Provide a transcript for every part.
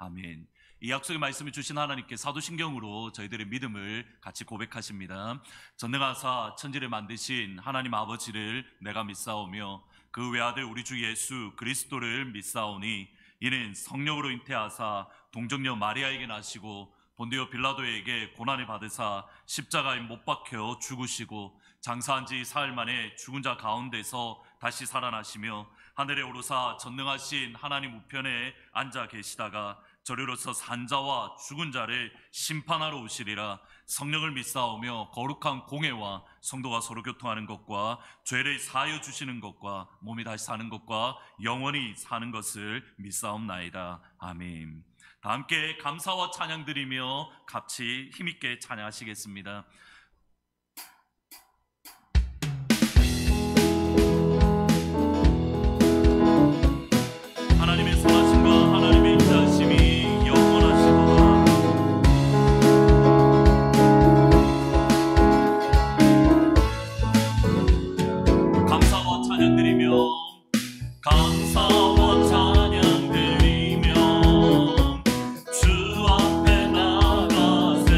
아멘. 이 약속의 말씀을 주신 하나님께 사도신경으로 저희들의 믿음을 같이 고백하십니다. 전능하사 천지를 만드신 하나님 아버지를 내가 믿사오며 그 외아들 우리 주 예수 그리스도를 믿사오니 이는 성령으로 잉태하사 동정녀 마리아에게 나시고 본디오 빌라도에게 고난을 받으사 십자가에 못 박혀 죽으시고 장사한 지 사흘 만에 죽은 자 가운데서 다시 살아나시며 하늘에 오르사 전능하신 하나님 우편에 앉아 계시다가 저리로서 산자와 죽은 자를 심판하러 오시리라. 성령을 믿사오며 거룩한 공회와 성도가 서로 교통하는 것과 죄를 사하여 주시는 것과 몸이 다시 사는 것과 영원히 사는 것을 믿사옵나이다. 아멘. 다 함께 감사와 찬양 드리며 같이 힘있게 찬양하시겠습니다. 하나님의 선하심과 하나님의 인자하심이 영원하시도다. 감사와 찬양 드리며 감사와 찬양 드리며 주 앞에 나가세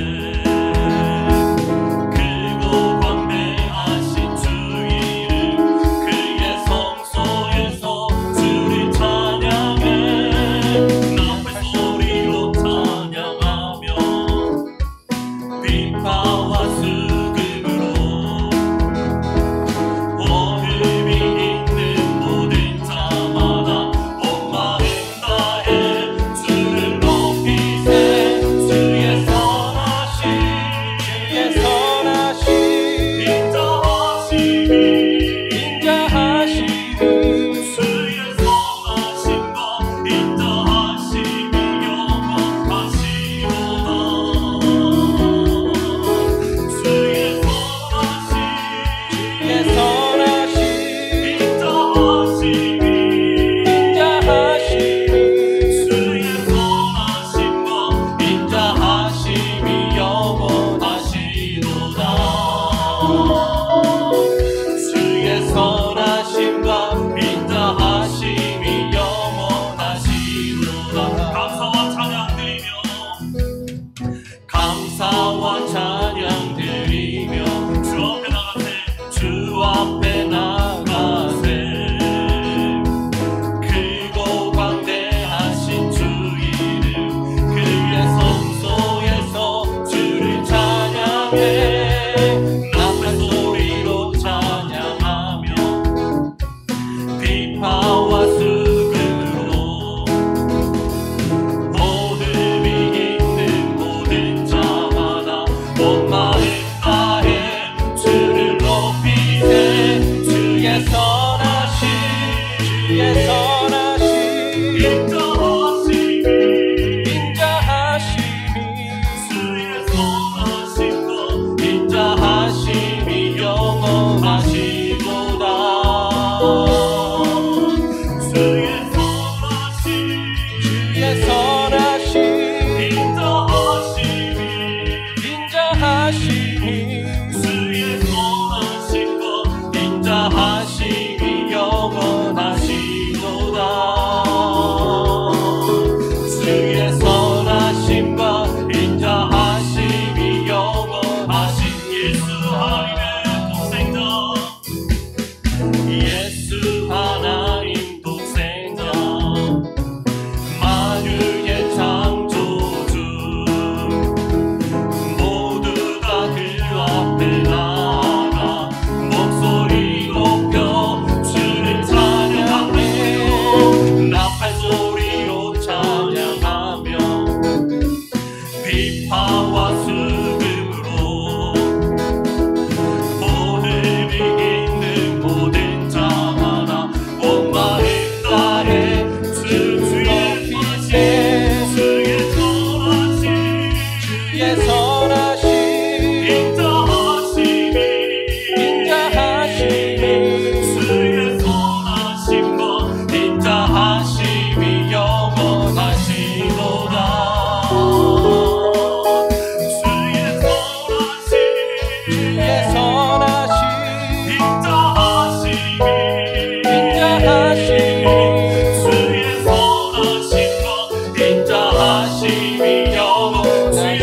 인자하심이 영원하시도다.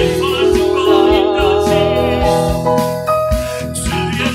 주의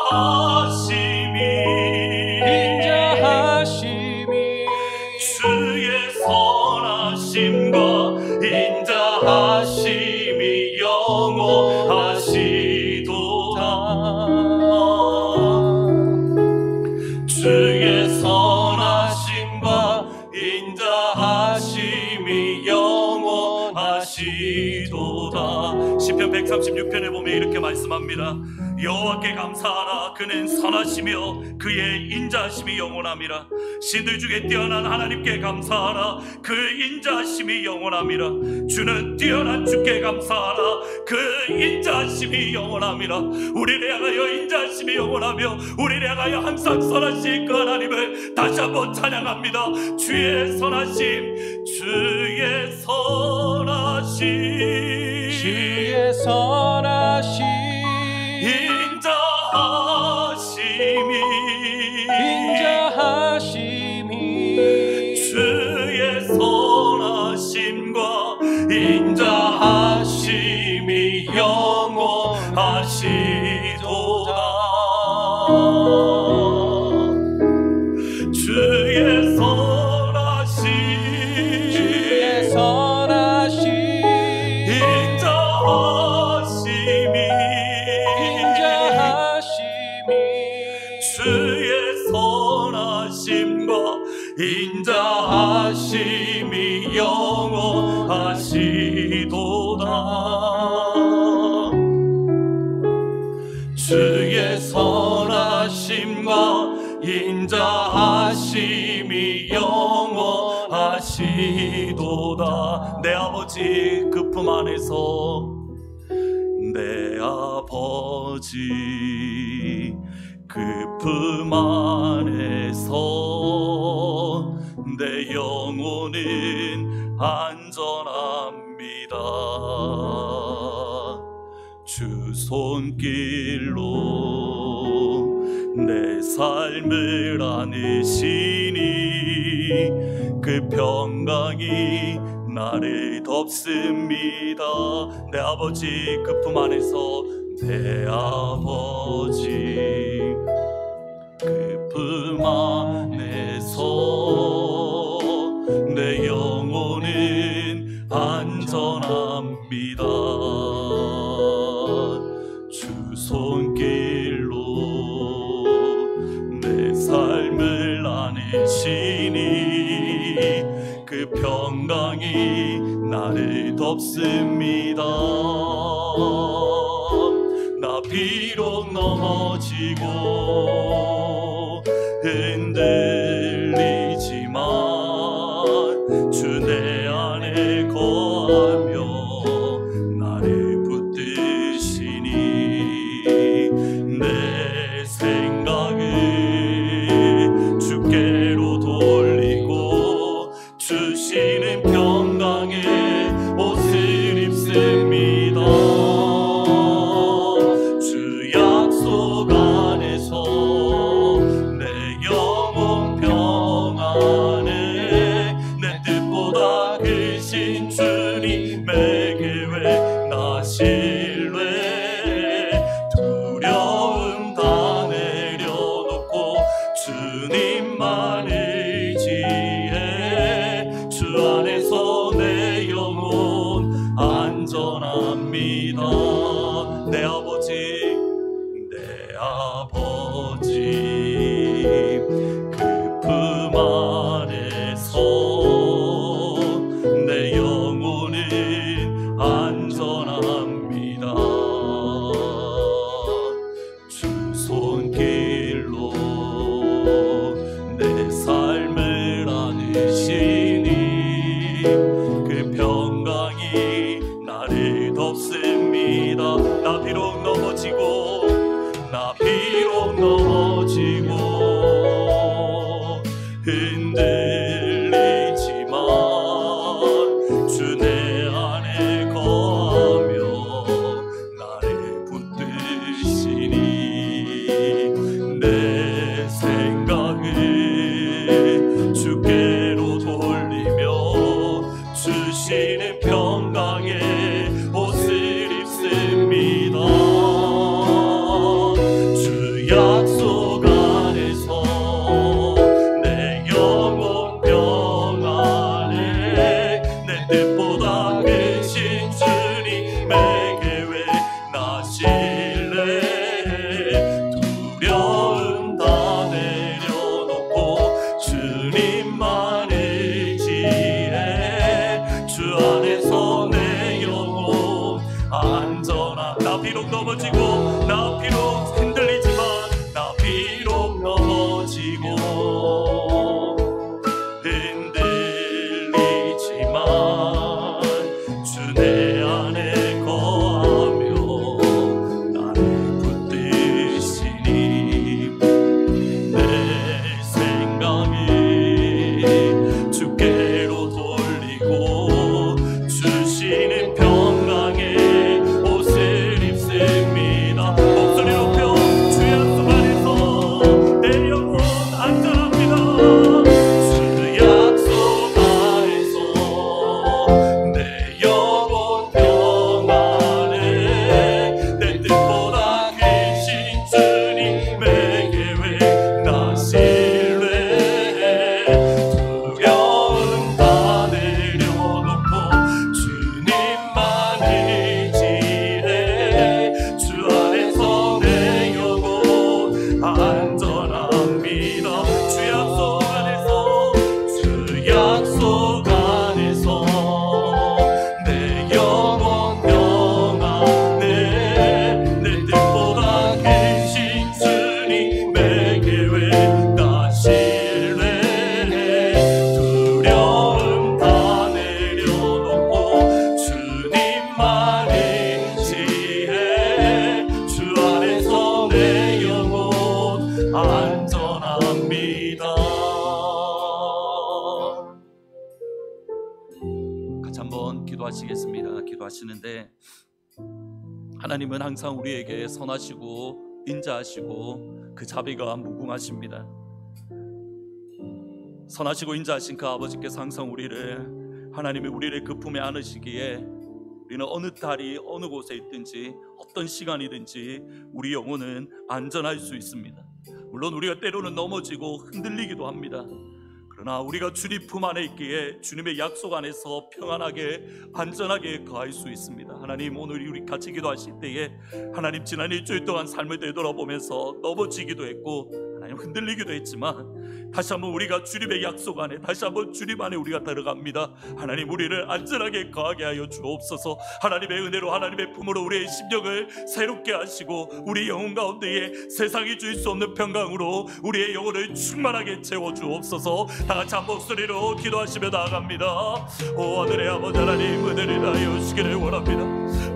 선하심 인자하심이 주의 선하심과 인자하심이 영원하시도다. 주의 선하심과 주의 선하심과 인자하심이 영원하시도다. 시편 136편에 보면 이렇게 말씀합니다. 여호와께 감사하라. 그는 선하시며 그의 인자하심이 영원함이라. 신들 중에 뛰어난 하나님께 감사하라. 그 인자하심이 영원함이라. 주는 뛰어난 주께 감사하라. 그 인자하심이 영원함이라. 우리를 향하여 인자하심이 영원하며 우리를 향하여 항상 선하신 그 하나님을 다시 한번 찬양합니다. 주의 선하심, 주의 선하심, 주의 선하심 인자하심이 주의 선하심과 인자하심이 영원하시도다. 주의 선하심, 주의 선하심 주의 선하심과 인자하심이 영원하시도다. 주의 선하심과 인자하심이 영원하시도다. 내 아버지 그 품 안에서, 내 아버지 그 품 안에서 내 영혼은 안전합니다. 주 손길로 내 삶을 안으시니 그 평강이 나를 덮습니다. 내 아버지 그 품 안에서, 내 아버지 그 품 안에서 내 영혼은 안전합니다. 주 손길로 내 삶을 안으시니 그 평강이 나를 덮습니다. 나 비록 넘어지고 흔들리지만 주 내 안에 거하며 나를 붙드시니 내 생각을 주께로 돌리고 주시는 평강의 옷을 입습니다. 내 아버지 내 아버지 그 품 안에서 내 영혼은 안전합니다. 주 손길로 내 삶을 안으시니 그 평강이 나를 덮습니다. 나 비록 넘어지고 흔들리지만 주 내 안에 거하며 나를 붙드시니 내 생각을 주께로 돌리며 주시는 평강의 옷을 입습니다. 주 약속 안에서 내 영혼 평안에 내 뜻보다 크신 주님의 계획 나실래. 두려움 다 내려놓고 주님만 의지해. 주 안에서 내 영혼 안전한. 나 비록 넘어지고 나 비록 흔들리지만 나 비록 넘어지고 흔들리지만 주 내 안에 거하며 나를 붙드시니 내 생각을 주께로 돌리고 주시는 평강의 옷을 입습니다. 목소리 높여 주 약속 안에서 내 영혼 안전합니다. 주 약속 안에서 내 영혼 평안에 내 뜻보다 크신 주님의 계획 나실래. 두려움 다 내려놓고 주님만 의지해. 주 안에서 내 영혼 안전합니다. 주 약속 안에서 주 약속 안에서 내 영혼 평안에 내 뜻보다 크신 주님의 계획 나실래. 두려움 다 내려놓고 주님만 의지해. 주 안에서 내 영혼 안전합니다. 같이 한번 기도하시겠습니다. 기도하시는데 하나님은 항상 우리에게 선하시고 인자하시고 그 자비가 무궁하십니다. 선하시고 인자하신 그 아버지께서 항상 하나님이 우리를 그 품에 안으시기에 우리는 어느 달이 어느 곳에 있든지 어떤 시간이든지 우리 영혼은 안전할 수 있습니다. 물론 우리가 때로는 넘어지고 흔들리기도 합니다. 그러나 우리가 주님 품 안에 있기에 주님의 약속 안에서 평안하게 안전하게 거할 수 있습니다. 하나님, 오늘 우리 같이 기도하실 때에 하나님, 지난 일주일 동안 삶을 되돌아보면서 넘어지기도 했고 하나님 흔들리기도 했지만 다시 한번 우리가 주님의 약속 안에, 다시 한번 주님 안에 우리가 들어갑니다. 하나님, 우리를 안전하게 거하게 하여 주옵소서. 하나님의 은혜로, 하나님의 품으로 우리의 심령을 새롭게 하시고 우리 영혼 가운데에 세상이 줄 수 없는 평강으로 우리의 영혼을 충만하게 채워 주옵소서. 다 같이 한 목소리로 기도하시며 나아갑니다. 오 하늘의 아버지 하나님, 은혜를 다하여 주시기를 원합니다.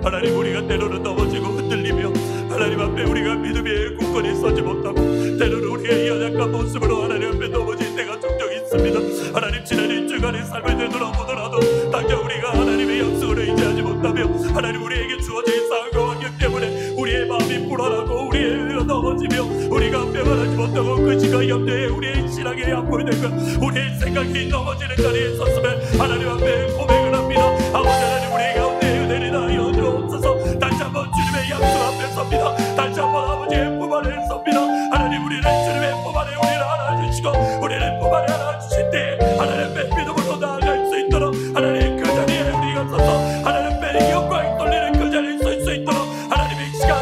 하나님, 우리가 때로는 넘어지고 흔들리며 하나님 앞에 우리가 믿음의 굳건히 서지 못하고 때로는 우리의 연약한 모습으로 하나님 앞에 넘어질 때가 종종 있습니다. 하나님, 지난 일주간의 삶을 되돌아보더라도 당장 우리가 하나님의 약속을 의지하지 못하며 하나님 우리에게 주어진 상황과 환경 때문에 우리의 마음이 불안하고 우리의 넘어지며 우리가 평안하지 못하고 그 시간 염려에 우리의 신앙이 약골되고 우리의 생각이 넘어지는 자리에 섰으면 하나님 앞에 고백을 합니다. 아버지 하나님, 우리 가운데 은혜를 다하여 주옵소서. 다시 한번 주님의 약속 앞에 섭니다. 다시 한번 아버지의 품 안에 섭니다. 하나님, 우리는 주님의 품 안에 우리를 안아주시고 우리를 품 안에 안아주실 때 하나님 앞에 믿음으로 나아갈 수 있도록 하나님 그 자리에 우리가 서서 하나님 앞에 영광이 돌리는 그 자리에 설 수 있도록 하나님의 시간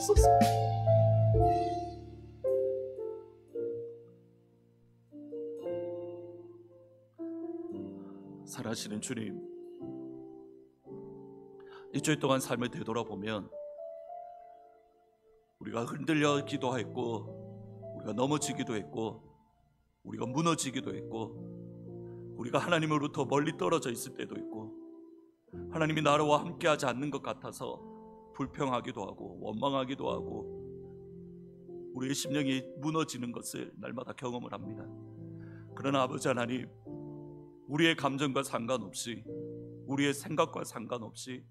주옵소서. 살아시는 주님, 일주일 동안 삶을 되돌아보면 우리가 흔들려 기도했고, 우리가 넘어지기도 했고, 우리가 무너지기도 했고, 우리가 하나님으로부터 멀리 떨어져 있을 때도 있고, 하나님이 나와 함께하지 않는 것 같아서 불평하기도 하고 원망하기도 하고 우리의 심령이 무너지는 것을 날마다 경험을 합니다. 그러나 아버지 하나님, 우리의 감정과 상관없이, 우리의 생각과 상관없이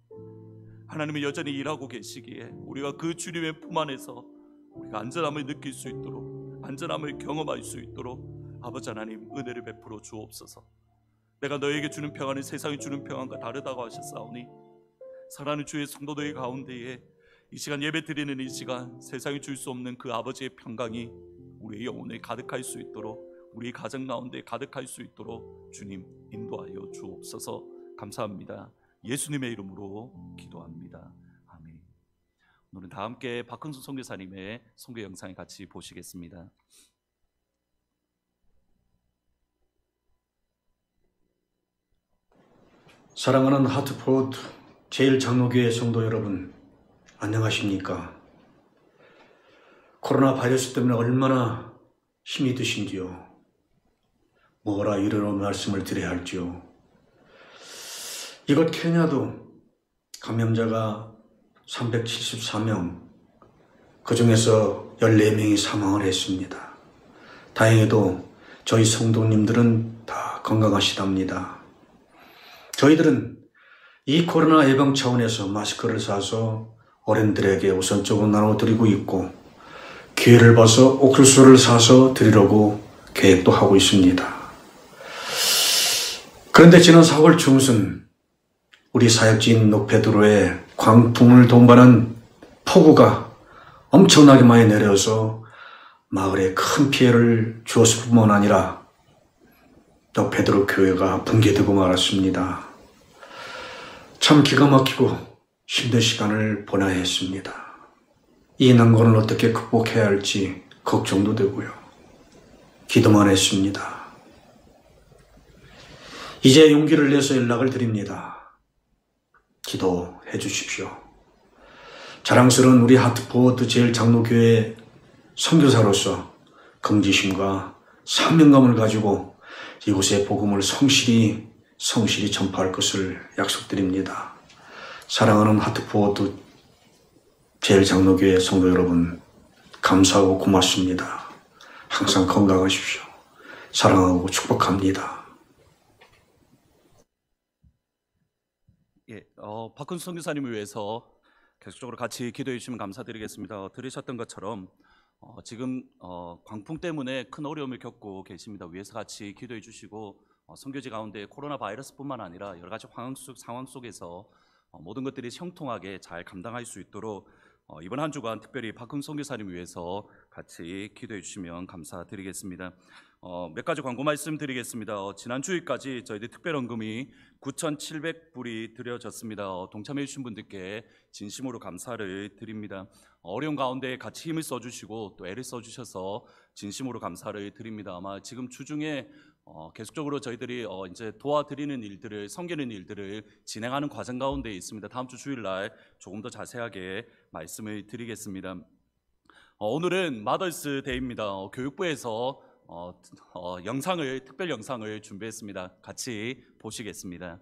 하나님이 여전히 일하고 계시기에 우리가 그 주님의 품 안에서 우리가 안전함을 느낄 수 있도록, 안전함을 경험할 수 있도록 아버지 하나님 은혜를 베풀어 주옵소서. 내가 너에게 주는 평안은 세상이 주는 평안과 다르다고 하셨사오니, 사랑하는 주의 성도들 가운데에 이 시간 예배 드리는 이 시간 세상이 줄 수 없는 그 아버지의 평강이 우리의 영혼에 가득할 수 있도록, 우리 가정 가운데 가득할 수 있도록 주님 인도하여 주옵소서. 감사합니다. 예수님의 이름으로 기도합니다. 아멘. 오늘은 다 함께 박흥수 선교사님의 선교 영상을 같이 보시겠습니다. 사랑하는 하트포드 제1장로교회 성도 여러분, 안녕하십니까? 코로나 바이러스 때문에 얼마나 힘이 드신지요? 뭐라 이르러 말씀을 드려야 할지요? 이곳 케냐도 감염자가 374명, 그 중에서 14명이 사망을 했습니다. 다행히도 저희 성도님들은 다 건강하시답니다. 저희들은 이 코로나 예방 차원에서 마스크를 사서 어른들에게 우선적으로 나눠드리고 있고, 기회를 봐서 옥수수를 사서 드리려고 계획도 하고 있습니다. 그런데 지난 4월 중순 우리 사역지인 녹페드로에 광풍을 동반한 폭우가 엄청나게 많이 내려서 마을에 큰 피해를 주었을 뿐만 아니라 녹페드로 교회가 붕괴되고 말았습니다. 참 기가 막히고 힘든 시간을 보내야 했습니다. 이 난관을 어떻게 극복해야 할지 걱정도 되고요. 기도만 했습니다. 이제 용기를 내서 연락을 드립니다. 기도해 주십시오. 자랑스러운 우리 하트포드 제1장로교회 선교사로서 긍지심과 사명감을 가지고 이곳의 복음을 성실히 전파할 것을 약속드립니다. 사랑하는 하트포드 제1장로교회 성도 여러분, 감사하고 고맙습니다. 항상 건강하십시오. 사랑하고 축복합니다. 박훈수 선교사님을 위해서 계속적으로 같이 기도해 주시면 감사드리겠습니다. 들으셨던 것처럼 지금 광풍 때문에 큰 어려움을 겪고 계십니다. 위에서 같이 기도해 주시고, 선교지 가운데 코로나 바이러스뿐만 아니라 여러 가지 상황 속에서 모든 것들이 형통하게 잘 감당할 수 있도록 이번 한 주간 특별히 박흥수 선교사님 위해서 같이 기도해 주시면 감사드리겠습니다. 몇 가지 광고 말씀드리겠습니다. 지난 주일까지 저희들 특별헌금이 9,700불이 드려졌습니다. 동참해 주신 분들께 진심으로 감사를 드립니다. 어려운 가운데 같이 힘을 써주시고 또 애를 써주셔서 진심으로 감사를 드립니다. 아마 지금 주중에 계속적으로 저희들이 이제 도와드리는 일들을, 섬기는 일들을 진행하는 과정 가운데 있습니다. 다음 주 주일날 조금 더 자세하게 말씀을 드리겠습니다. 오늘은 마더스 데이입니다. 교육부에서 특별 영상을 준비했습니다. 같이 보시겠습니다.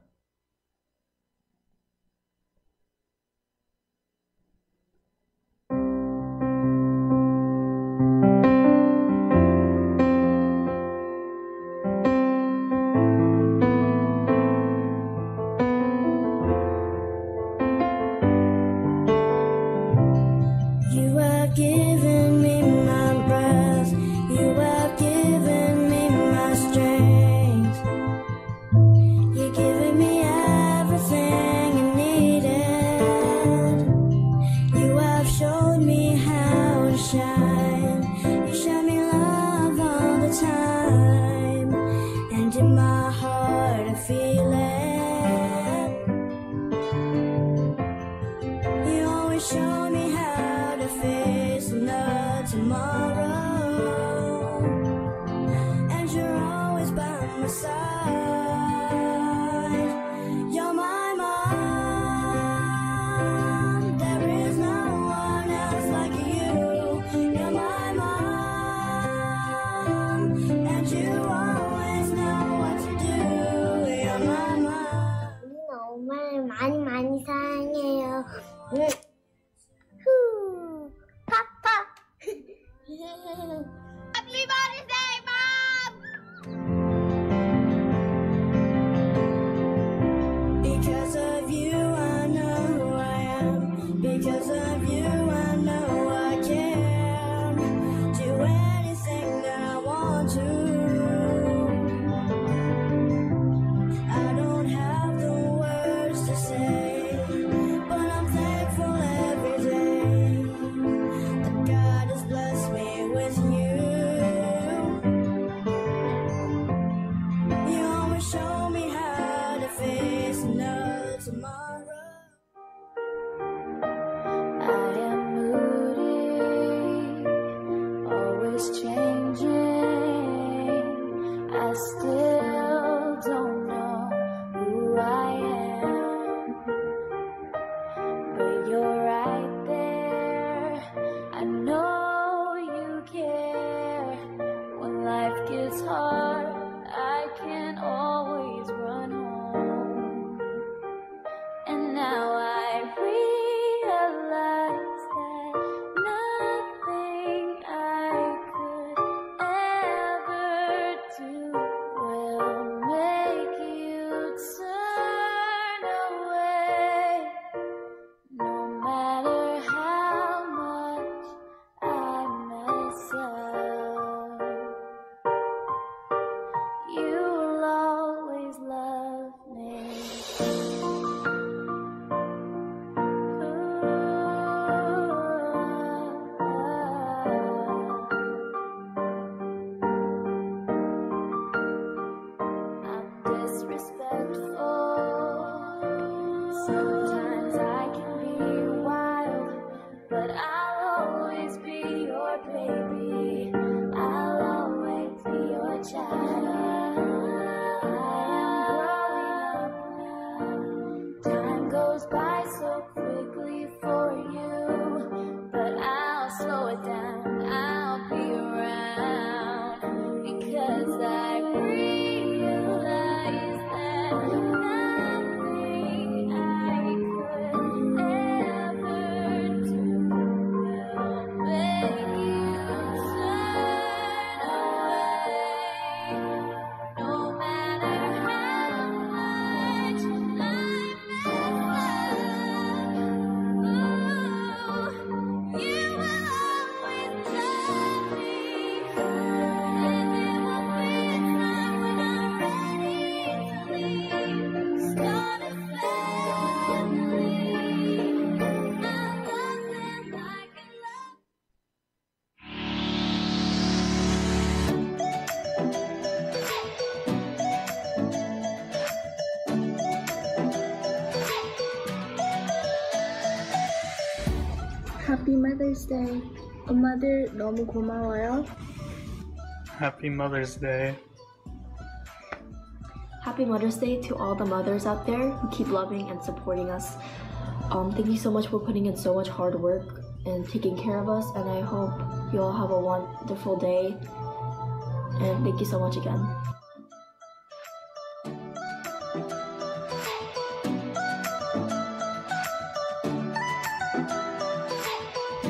You have given me my breath. You have given me my strength. You're giving me everything I needed. You have showed me how to shine. You show me love all the time. And in my heart I feel it. You always show me how to feel. slow it down. I'll be around because I realize that nothing I could ever do will make you turn away. No matter how much I mess up, you will always love me. And there will be a time when I'm ready to leave. Start a family. I love them like I love. Happy Mother's Day. 엄마들 너무 고마워요. Happy Mother's Day. Happy Mother's Day to all the mothers out there who keep loving and supporting us. Thank you so much for putting in so much hard work and taking care of us, and I hope you all have a wonderful day. And thank you so much again.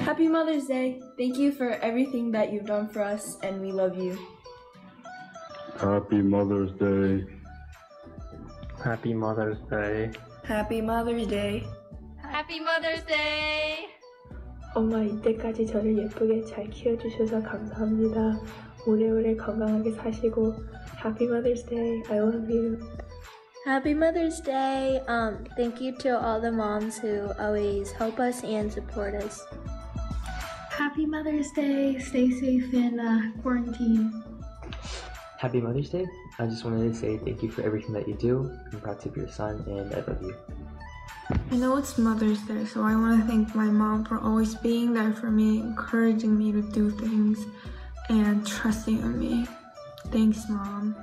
Happy Mother's Day. Thank you for everything that you've done for us, and we love you. Happy Mother's Day. Happy Mother's Day. Happy Mother's Day. Happy Mother's Day. 엄마 이때까지 저를 예쁘게 잘 키워주셔서 감사합니다. 오래오래 건강하게 사시고 Happy Mother's Day. I love you. Happy Mother's Day. Thank you to all the moms who always help us and support us. Happy Mother's Day. Stay safe in quarantine. Happy Mother's Day. I just wanted to say thank you for everything that you do. I'm proud to be your son and I love you. I know it's Mother's Day, so I want to thank my mom for always being there for me, encouraging me to do things, and trusting in me. Thanks, Mom.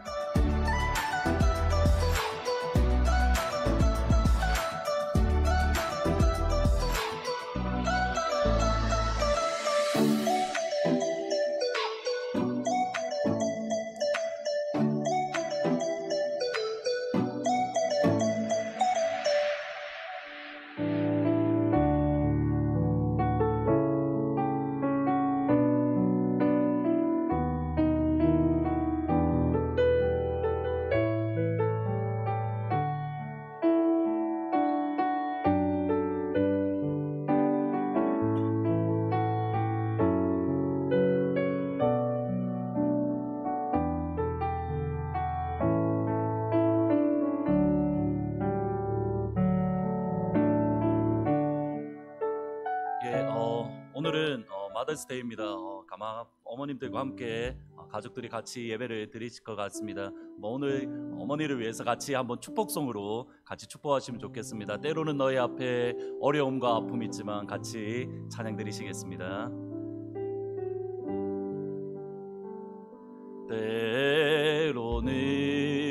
오늘은 마더스데이입니다. 가마 어머님들과 함께 가족들이 같이 예배를 드리실 것 같습니다. 오늘 어머니를 위해서 같이 한번 축복송으로 같이 축복하시면 좋겠습니다. 때로는 너희 앞에 어려움과 아픔이 있지만 같이 찬양 드리시겠습니다.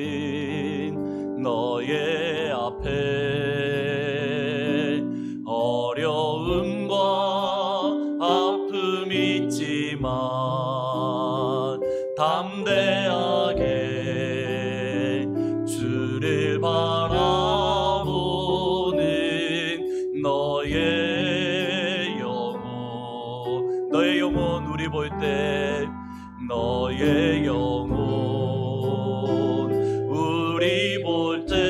때로는 너의 앞에 어려움과 아픔이 있지만 담대하게 주를 바라보는 너의 영혼 우리 볼 때 너의 영혼 우리 볼 때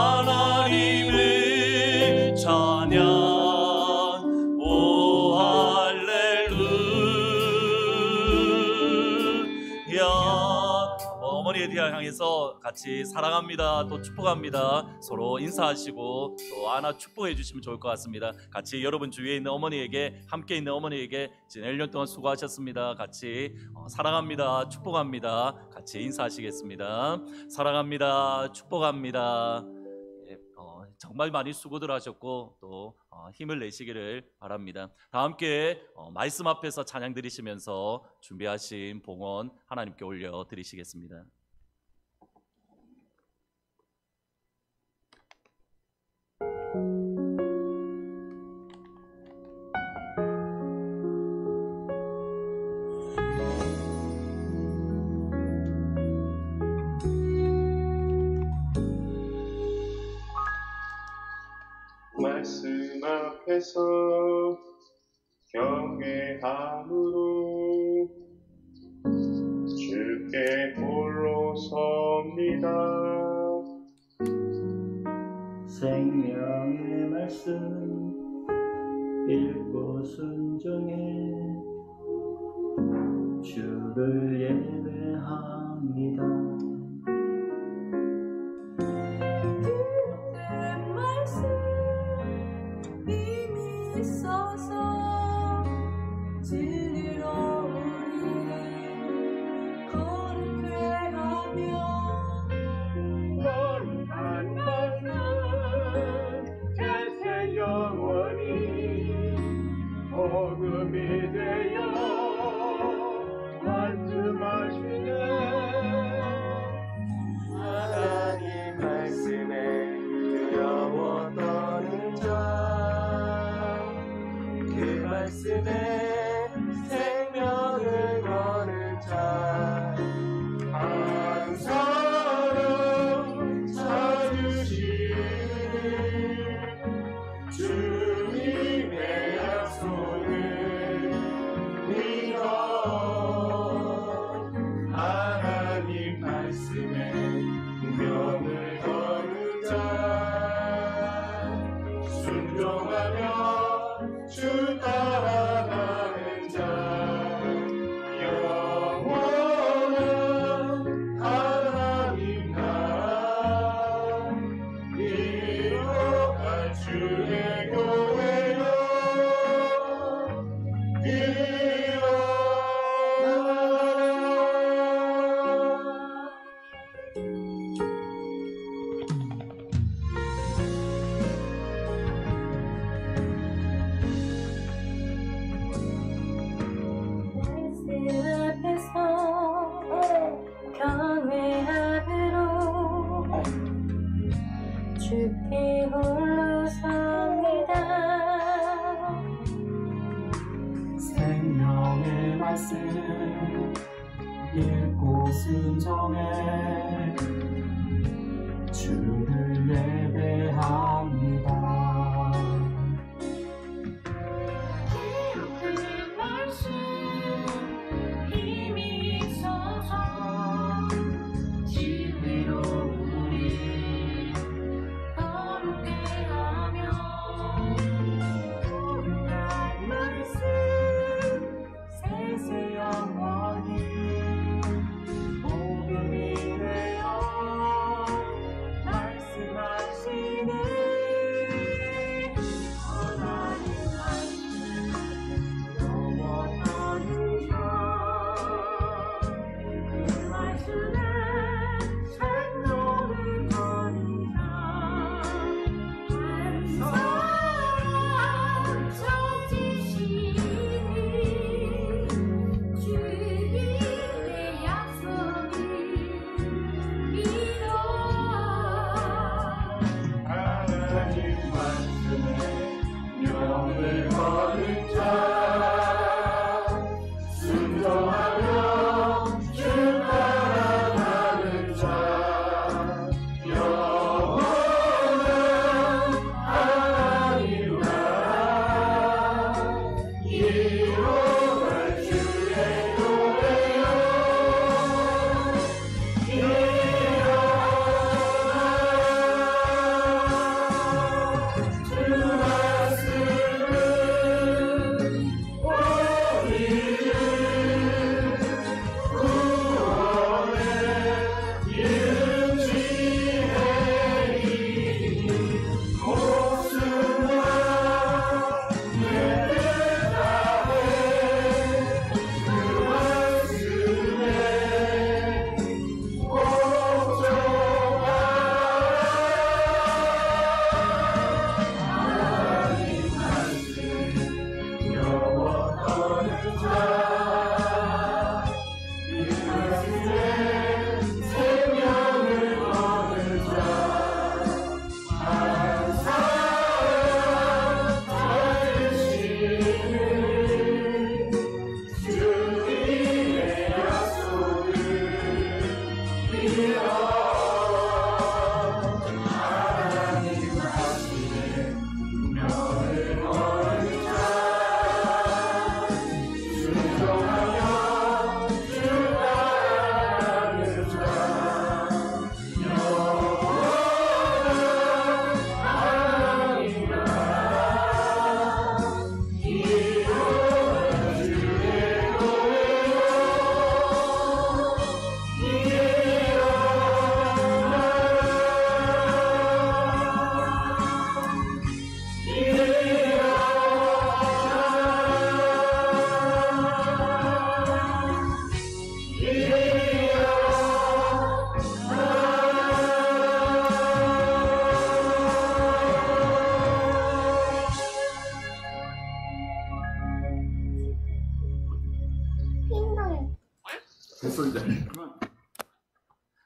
하나님을 찬양 오 할렐루야 어머니에 대해 향해서 같이 사랑합니다, 또 축복합니다 서로 인사하시고 또 하나 축복해 주시면 좋을 것 같습니다. 같이 여러분 주위에 있는 어머니에게, 함께 있는 어머니에게 지난 1년 동안 수고하셨습니다. 같이 사랑합니다, 축복합니다 같이 인사하시겠습니다. 사랑합니다, 축복합니다. 정말 많이 수고들 하셨고 또 힘을 내시기를 바랍니다. 다 함께 말씀 앞에서 찬양 드리시면서 준비하신 봉헌 하나님께 올려 드리시겠습니다. 말씀 앞에서 경외함으로 주께 홀로 섭니다. 생명의 말씀 읽고 순종해 주를 예배합니다. 있어서 진리로 우리 거룩해 하며 거룩한 말씀 제세 영원히 복음이 되어 말씀하시네. 하나님 말씀에 두려워 떠는 자 그 말씀에 생명을 거는 자 한 사람 찾으시니 주님의 약속을 믿어 하나님 말씀에 명을 거는 자 순종하며 주 따라가는 자 영원한 하나님 나라 이룩할 주의 교회여 경외함으로 주께 홀로 섭니다. 생명의 말씀 읽고 순종해 주를 예배합니다. 그 말씀 힘이 있어서 진리로 우리 거룩해 하며 거룩한 말씀 세세 영원히 복음이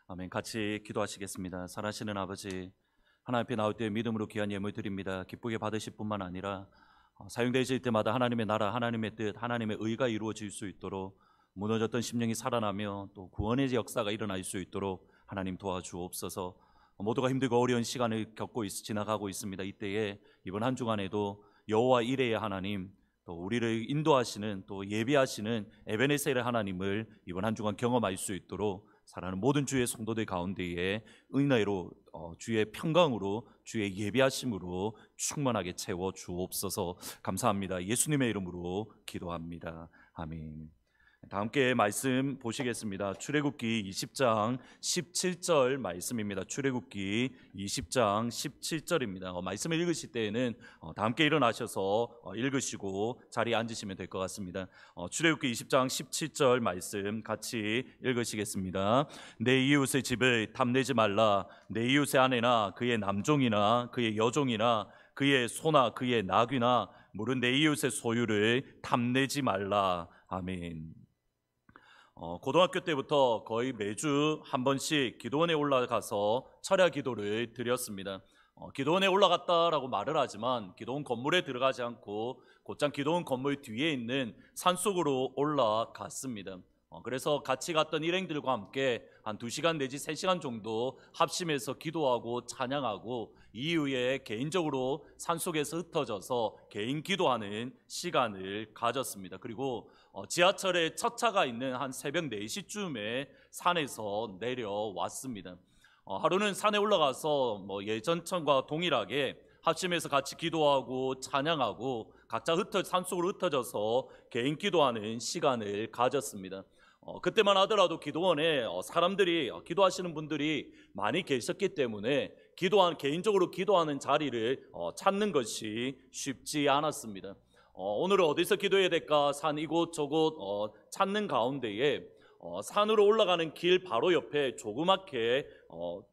아멘. 같이 기도하시겠습니다. 사랑하시는 아버지, 하나님 앞에 나올 때 믿음으로 귀한 예물 드립니다. 기쁘게 받으실 뿐만 아니라 사용되실 때마다 하나님의 나라, 하나님의 뜻, 하나님의 의가 이루어질 수 있도록, 무너졌던 심령이 살아나며 또 구원의 역사가 일어날 수 있도록 하나님 도와주옵소서. 모두가 힘들고 어려운 시간을 겪고 지나가고 있습니다. 이때에 이번 한 주간에도 여호와 이레의 하나님, 또 우리를 인도하시는, 또 예비하시는 에베네셀의 하나님을 이번 한 주간 경험할 수 있도록 사랑하는 모든 주의 성도들 가운데에 은혜로, 주의 평강으로, 주의 예비하심으로 충만하게 채워 주옵소서. 감사합니다. 예수님의 이름으로 기도합니다. 아멘. 다 함께 말씀 보시겠습니다. 출애굽기 20장 17절 말씀입니다. 출애굽기 20장 17절입니다. 말씀을 읽으실 때에는 다 함께 일어나셔서 읽으시고 자리에 앉으시면 될 것 같습니다. 출애굽기 20장 17절 말씀 같이 읽으시겠습니다. 내 이웃의 집을 탐내지 말라. 내 이웃의 아내나 그의 남종이나 그의 여종이나 그의 소나 그의 나귀나 물은 내 이웃의 소유를 탐내지 말라. 아멘. 고등학교 때부터 거의 매주 한 번씩 기도원에 올라가서 철야 기도를 드렸습니다. 기도원에 올라갔다라고 말을 하지만 기도원 건물에 들어가지 않고 곧장 기도원 건물 뒤에 있는 산속으로 올라갔습니다. 그래서 같이 갔던 일행들과 함께 한 2시간 내지 3시간 정도 합심해서 기도하고 찬양하고 이후에 개인적으로 산속에서 흩어져서 개인 기도하는 시간을 가졌습니다. 그리고 지하철에 첫 차가 있는 한 새벽 4시쯤에 산에서 내려왔습니다. 하루는 산에 올라가서 예전처럼과 동일하게 합심해서 같이 기도하고 찬양하고 각자 산속으로 흩어져서 개인 기도하는 시간을 가졌습니다. 그때만 하더라도 기도원에 사람들이, 기도하시는 분들이 많이 계셨기 때문에 개인적으로 기도하는 자리를 찾는 것이 쉽지 않았습니다. 오늘은 어디서 기도해야 될까 산 이곳저곳 찾는 가운데에 산으로 올라가는 길 바로 옆에 조그맣게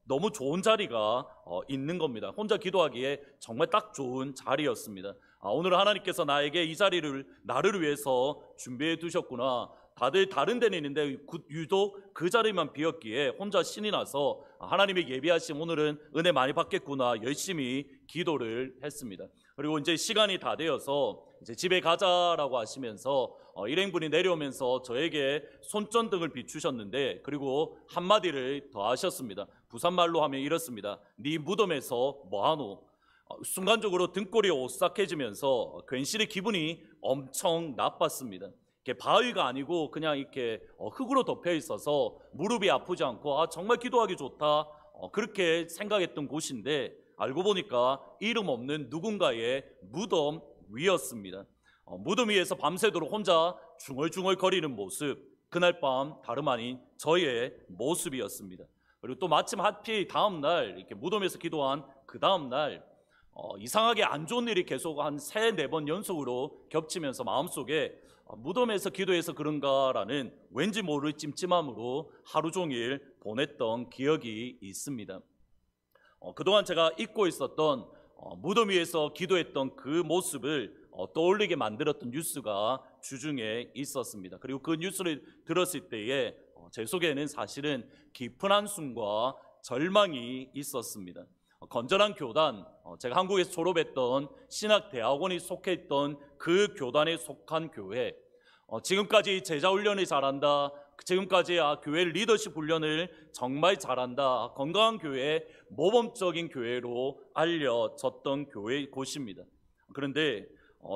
너무 좋은 자리가 있는 겁니다. 혼자 기도하기에 정말 딱 좋은 자리였습니다. 오늘 하나님께서 나에게 이 자리를 나를 위해서 준비해 두셨구나. 다들 다른 데는 있는데 유독 그 자리만 비었기에 혼자 신이 나서 하나님의 예비하심 오늘은 은혜 많이 받겠구나 열심히 기도를 했습니다. 그리고 이제 시간이 다 되어서 이제 집에 가자라고 하시면서 일행분이 내려오면서 저에게 손전등을 비추셨는데 그리고 한마디를 더 하셨습니다. 부산말로 하면 이렇습니다. 네 무덤에서 뭐하노? 순간적으로 등골이 오싹해지면서 괜시리 기분이 엄청 나빴습니다. 바위가 아니고 그냥 이렇게 흙으로 덮여 있어서 무릎이 아프지 않고 정말 기도하기 좋다 그렇게 생각했던 곳인데 알고 보니까 이름 없는 누군가의 무덤 위였습니다. 무덤 위에서 밤새도록 혼자 중얼중얼 거리는 모습, 그날 밤 다름 아닌 저의 모습이었습니다. 그리고 또 마침 하필 다음 날 이렇게 무덤에서 기도한 그 다음 날 이상하게 안 좋은 일이 계속 한 3-4번 연속으로 겹치면서 마음속에 무덤에서 기도해서 그런가라는 왠지 모를 찜찜함으로 하루 종일 보냈던 기억이 있습니다. 그동안 제가 잊고 있었던 무덤 위에서 기도했던 그 모습을 떠올리게 만들었던 뉴스가 주중에 있었습니다. 그리고 그 뉴스를 들었을 때에 제 속에는 사실은 깊은 한숨과 절망이 있었습니다. 건전한 교단, 제가 한국에서 졸업했던 신학대학원이 속해 있던 그 교단에 속한 교회, 지금까지 제자훈련을 잘한다, 지금까지야 교회 리더십 훈련을 정말 잘한다, 건강한 교회, 모범적인 교회로 알려졌던 곳입니다. 그런데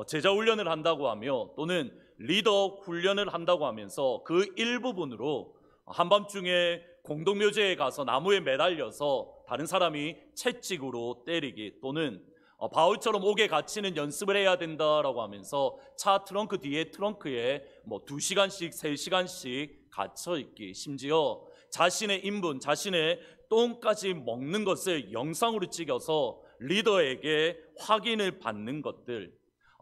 제자 훈련을 한다고 하며 또는 리더 훈련을 한다고 하면서 그 일부분으로 한밤중에 공동묘지에 가서 나무에 매달려서 다른 사람이 채찍으로 때리기, 또는 바울처럼 옥에 갇히는 연습을 해야 된다라고 하면서 차 트렁크 뒤에 트렁크에 2시간씩 3시간씩 갇혀있기, 심지어 자신의 인분, 자신의 똥까지 먹는 것을 영상으로 찍어서 리더에게 확인을 받는 것들,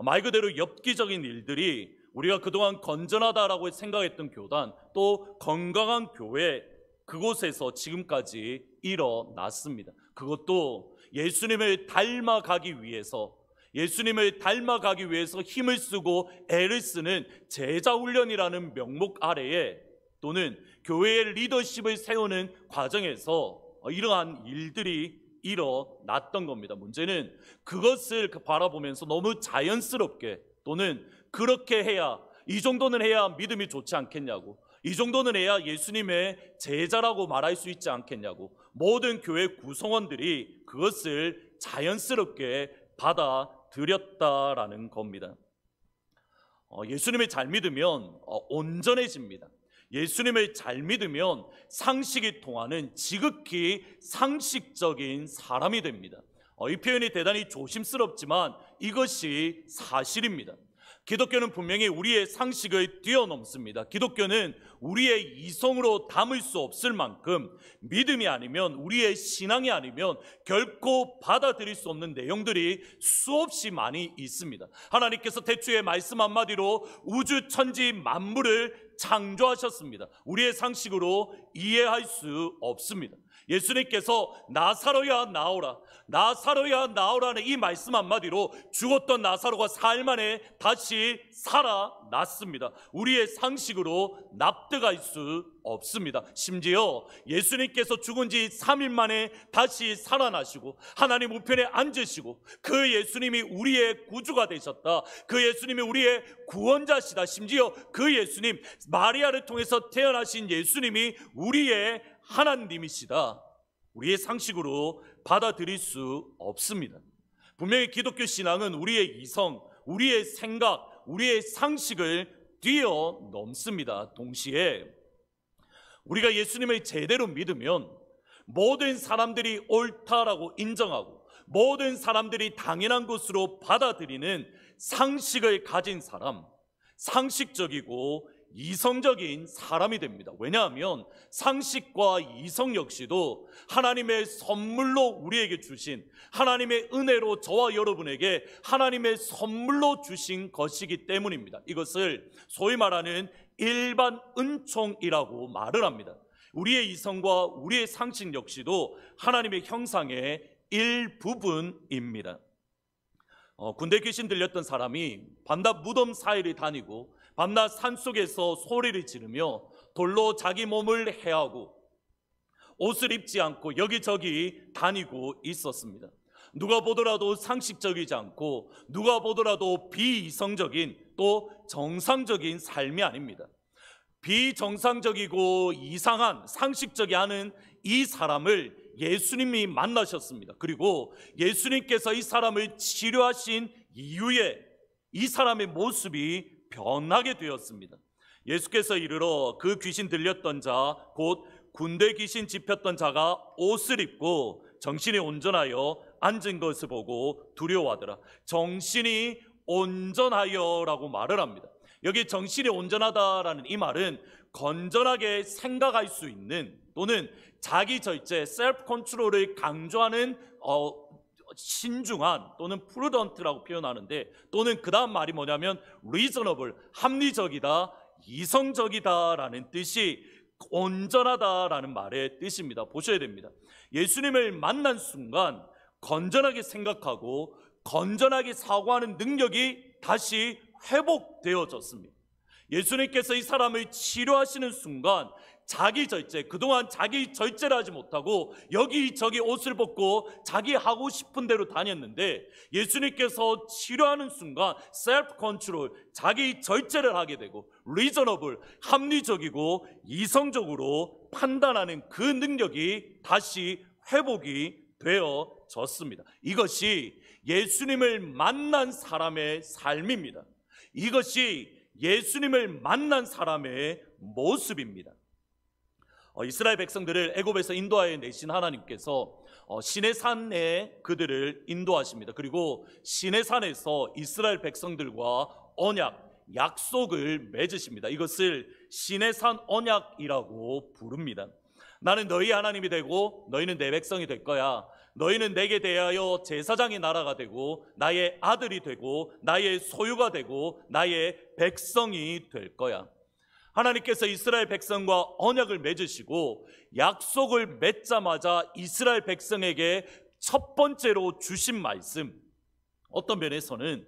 말 그대로 엽기적인 일들이 우리가 그동안 건전하다라고 생각했던 교단, 또 건강한 교회, 그곳에서 지금까지 일어났습니다. 그것도 예수님을 닮아가기 위해서, 예수님을 닮아가기 위해서 힘을 쓰고 애를 쓰는 제자훈련이라는 명목 아래에, 또는 교회의 리더십을 세우는 과정에서 이러한 일들이 일어났던 겁니다. 문제는 그것을 바라보면서 너무 자연스럽게, 또는 그렇게 해야, 이 정도는 해야 믿음이 좋지 않겠냐고, 이 정도는 해야 예수님의 제자라고 말할 수 있지 않겠냐고, 모든 교회 구성원들이 그것을 자연스럽게 받아들였다라는 겁니다. 예수님을 잘 믿으면 온전해집니다. 예수님을 잘 믿으면 상식이 통하는 지극히 상식적인 사람이 됩니다. 이 표현이 대단히 조심스럽지만 이것이 사실입니다. 기독교는 분명히 우리의 상식을 뛰어넘습니다. 기독교는 우리의 이성으로 담을 수 없을 만큼 믿음이 아니면, 우리의 신앙이 아니면 결코 받아들일 수 없는 내용들이 수없이 많이 있습니다. 하나님께서 태초에 말씀 한마디로 우주 천지 만물을 창조하셨습니다. 우리의 상식으로 이해할 수 없습니다. 예수님께서 나사로야 나오라, 나사로야 나오라는 이 말씀 한마디로 죽었던 나사로가 사흘 만에 다시 살아났습니다. 우리의 상식으로 납득할 수 없습니다. 심지어 예수님께서 죽은 지 3일 만에 다시 살아나시고 하나님 우편에 앉으시고, 그 예수님이 우리의 구주가 되셨다, 그 예수님이 우리의 구원자시다, 심지어 그 예수님, 마리아를 통해서 태어나신 예수님이 우리의 하나님이시다, 우리의 상식으로 받아들일 수 없습니다. 분명히 기독교 신앙은 우리의 이성, 우리의 생각, 우리의 상식을 뛰어넘습니다. 동시에 우리가 예수님을 제대로 믿으면 모든 사람들이 옳다라고 인정하고 모든 사람들이 당연한 것으로 받아들이는 상식을 가진 사람, 상식적이고 이성적인 사람이 됩니다. 왜냐하면 상식과 이성 역시도 하나님의 선물로 우리에게 주신, 하나님의 은혜로 저와 여러분에게 하나님의 선물로 주신 것이기 때문입니다. 이것을 소위 말하는 일반 은총이라고 말을 합니다. 우리의 이성과 우리의 상식 역시도 하나님의 형상의 일부분입니다. 군대 귀신 들렸던 사람이 밤낮 무덤 사이를 다니고 밤낮 산속에서 소리를 지르며 돌로 자기 몸을 해하고 옷을 입지 않고 여기저기 다니고 있었습니다. 누가 보더라도 상식적이지 않고 누가 보더라도 비이성적인, 또 정상적인 삶이 아닙니다. 비정상적이고 이상한, 상식적이 않은 이 사람을 예수님이 만나셨습니다. 그리고 예수님께서 이 사람을 치료하신 이후에 이 사람의 모습이 변하게 되었습니다. 예수께서 이르러 그 귀신 들렸던 자, 곧 군대 귀신 집혔던 자가 옷을 입고 정신이 온전하여 앉은 것을 보고 두려워하더라. 정신이 온전하여라고 말을 합니다. 여기 정신이 온전하다라는 이 말은 건전하게 생각할 수 있는, 또는 자기 절제, 셀프 컨트롤을 강조하는 신중한, 또는 프루던트라고 표현하는데, 또는 그 다음 말이 뭐냐면 reasonable, 합리적이다, 이성적이다라는 뜻이 온전하다라는 말의 뜻입니다. 보셔야 됩니다. 예수님을 만난 순간 건전하게 생각하고 건전하게 사고하는 능력이 다시 회복되어졌습니다. 예수님께서 이 사람을 치료하시는 순간 자기 절제, 그동안 자기 절제를 하지 못하고 여기저기 옷을 벗고 자기 하고 싶은 대로 다녔는데 예수님께서 치료하는 순간 셀프 컨트롤, 자기 절제를 하게 되고 리저너블, 합리적이고 이성적으로 판단하는 그 능력이 다시 회복이 되어졌습니다. 이것이 예수님을 만난 사람의 삶입니다. 이것이 예수님을 만난 사람의 모습입니다. 이스라엘 백성들을 애굽에서 인도하여 내신 하나님께서 시내산에 그들을 인도하십니다. 그리고 시내산에서 이스라엘 백성들과 언약, 약속을 맺으십니다. 이것을 시내산 언약이라고 부릅니다. 나는 너희 하나님이 되고 너희는 내 백성이 될 거야. 너희는 내게 대하여 제사장의 나라가 되고 나의 아들이 되고 나의 소유가 되고 나의 백성이 될 거야. 하나님께서 이스라엘 백성과 언약을 맺으시고 약속을 맺자마자 이스라엘 백성에게 첫 번째로 주신 말씀, 어떤 면에서는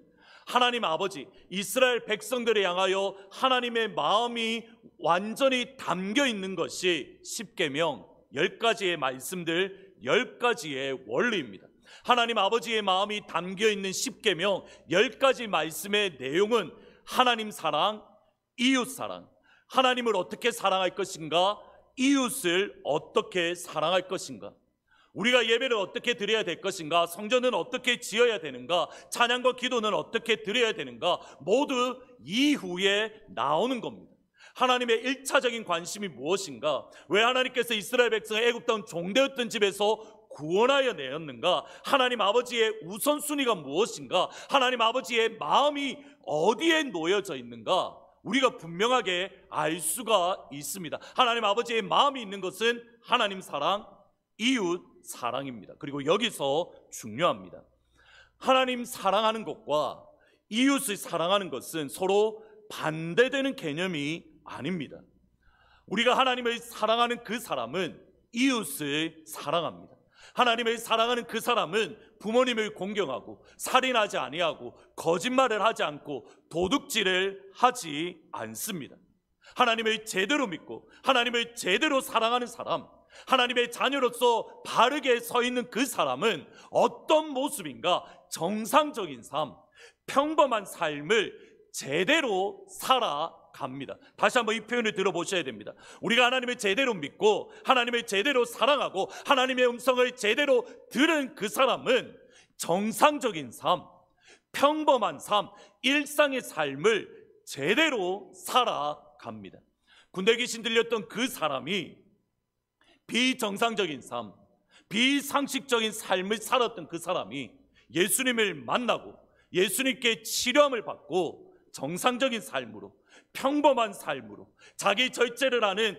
하나님 아버지, 이스라엘 백성들을 향하여 하나님의 마음이 완전히 담겨 있는 것이 십계명 10가지의 말씀들, 10가지의 원리입니다. 하나님 아버지의 마음이 담겨 있는 십계명 10가지 말씀의 내용은 하나님 사랑, 이웃 사랑, 하나님을 어떻게 사랑할 것인가, 이웃을 어떻게 사랑할 것인가, 우리가 예배를 어떻게 드려야 될 것인가, 성전은 어떻게 지어야 되는가, 찬양과 기도는 어떻게 드려야 되는가, 모두 이후에 나오는 겁니다. 하나님의 1차적인 관심이 무엇인가, 왜 하나님께서 이스라엘 백성을 애굽 땅 종되었던 집에서 구원하여 내었는가, 하나님 아버지의 우선순위가 무엇인가, 하나님 아버지의 마음이 어디에 놓여져 있는가, 우리가 분명하게 알 수가 있습니다. 하나님 아버지의 마음이 있는 것은 하나님 사랑, 이웃 사랑입니다. 그리고 여기서 중요합니다. 하나님 사랑하는 것과 이웃을 사랑하는 것은 서로 반대되는 개념이 아닙니다. 우리가 하나님을 사랑하는 그 사람은 이웃을 사랑합니다. 하나님을 사랑하는 그 사람은 부모님을 공경하고 살인하지 아니하고 거짓말을 하지 않고 도둑질을 하지 않습니다. 하나님을 제대로 믿고 하나님을 제대로 사랑하는 사람, 하나님의 자녀로서 바르게 서 있는 그 사람은 어떤 모습인가? 정상적인 삶, 평범한 삶을 제대로 살아갑니다. 다시 한번 이 표현을 들어보셔야 됩니다. 우리가 하나님을 제대로 믿고 하나님을 제대로 사랑하고 하나님의 음성을 제대로 들은 그 사람은 정상적인 삶, 평범한 삶, 일상의 삶을 제대로 살아갑니다. 군대 귀신 들렸던 그 사람이 비정상적인 삶, 비상식적인 삶을 살았던 그 사람이 예수님을 만나고 예수님께 치료함을 받고 정상적인 삶으로, 평범한 삶으로, 자기 절제를 하는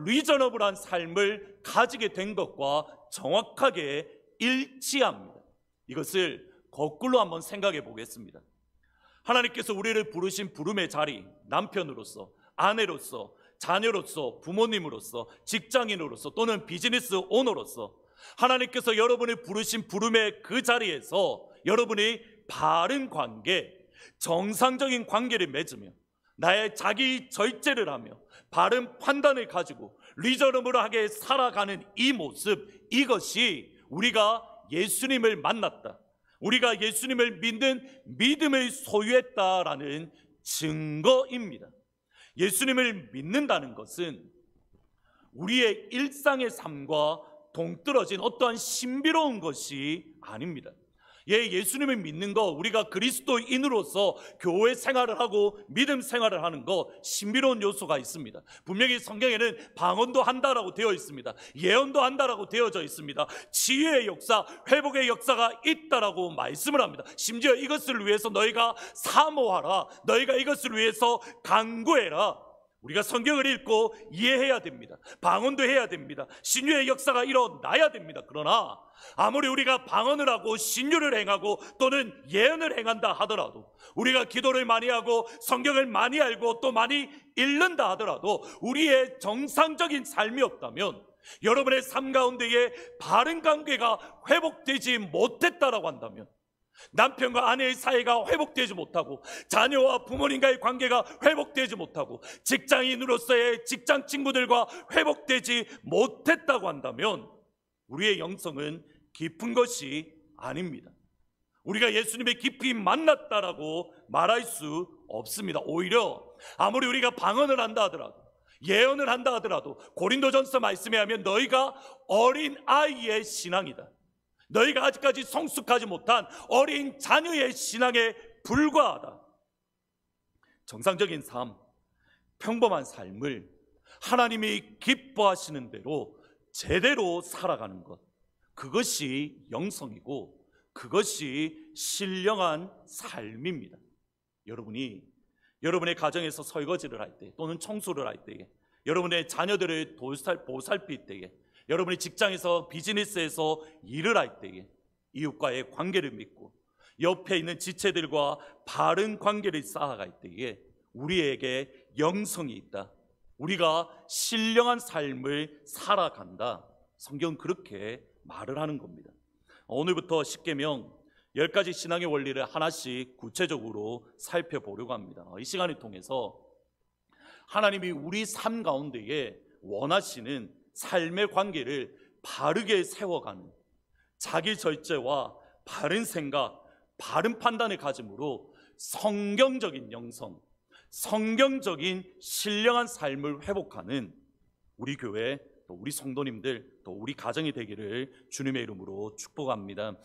리저너블한 삶을 가지게 된 것과 정확하게 일치합니다. 이것을 거꾸로 한번 생각해 보겠습니다. 하나님께서 우리를 부르신 부름의 자리, 남편으로서, 아내로서, 자녀로서, 부모님으로서, 직장인으로서 또는 비즈니스 오너로서 하나님께서 여러분을 부르신 부름의 그 자리에서 여러분이 바른 관계, 정상적인 관계를 맺으며 나의 자기 절제를 하며 바른 판단을 가지고 리저너블하게 살아가는 이 모습, 이것이 우리가 예수님을 만났다, 우리가 예수님을 믿는 믿음을 소유했다라는 증거입니다. 예수님을 믿는다는 것은 우리의 일상의 삶과 동떨어진 어떠한 신비로운 것이 아닙니다. 예수님을 믿는 거, 우리가 그리스도인으로서 교회 생활을 하고 믿음 생활을 하는 거 신비로운 요소가 있습니다. 분명히 성경에는 방언도 한다라고 되어 있습니다. 예언도 한다라고 되어져 있습니다. 치유의 역사, 회복의 역사가 있다라고 말씀을 합니다. 심지어 이것을 위해서 너희가 사모하라, 너희가 이것을 위해서 간구해라. 우리가 성경을 읽고 이해해야 됩니다. 방언도 해야 됩니다. 신유의 역사가 일어나야 됩니다. 그러나 아무리 우리가 방언을 하고 신유를 행하고 또는 예언을 행한다 하더라도, 우리가 기도를 많이 하고 성경을 많이 알고 또 많이 읽는다 하더라도 우리의 정상적인 삶이 없다면, 여러분의 삶 가운데에 바른 관계가 회복되지 못했다라고 한다면, 남편과 아내의 사이가 회복되지 못하고 자녀와 부모님과의 관계가 회복되지 못하고 직장인으로서의 직장 친구들과 회복되지 못했다고 한다면 우리의 영성은 깊은 것이 아닙니다. 우리가 예수님의 깊이 만났다라고 말할 수 없습니다. 오히려 아무리 우리가 방언을 한다 하더라도 예언을 한다 하더라도 고린도전서 말씀에 하면 너희가 어린 아이의 신앙이다. 너희가 아직까지 성숙하지 못한 어린 자녀의 신앙에 불과하다. 정상적인 삶, 평범한 삶을 하나님이 기뻐하시는 대로 제대로 살아가는 것, 그것이 영성이고 그것이 신령한 삶입니다. 여러분이 여러분의 가정에서 설거지를 할 때 또는 청소를 할 때에, 여러분의 자녀들을 보살필 때에, 여러분의 직장에서 비즈니스에서 일을 할 때에 이웃과의 관계를 맺고 옆에 있는 지체들과 바른 관계를 쌓아갈 때에 우리에게 영성이 있다. 우리가 신령한 삶을 살아간다. 성경은 그렇게 말을 하는 겁니다. 오늘부터 십계명 10가지 신앙의 원리를 하나씩 구체적으로 살펴보려고 합니다. 이 시간을 통해서 하나님이 우리 삶 가운데에 원하시는 삶의 관계를 바르게 세워가는 자기 절제와 바른 생각, 바른 판단을 가짐으로 성경적인 영성, 성경적인 신령한 삶을 회복하는 우리 교회, 또 우리 성도님들, 또 우리 가정이 되기를 주님의 이름으로 축복합니다.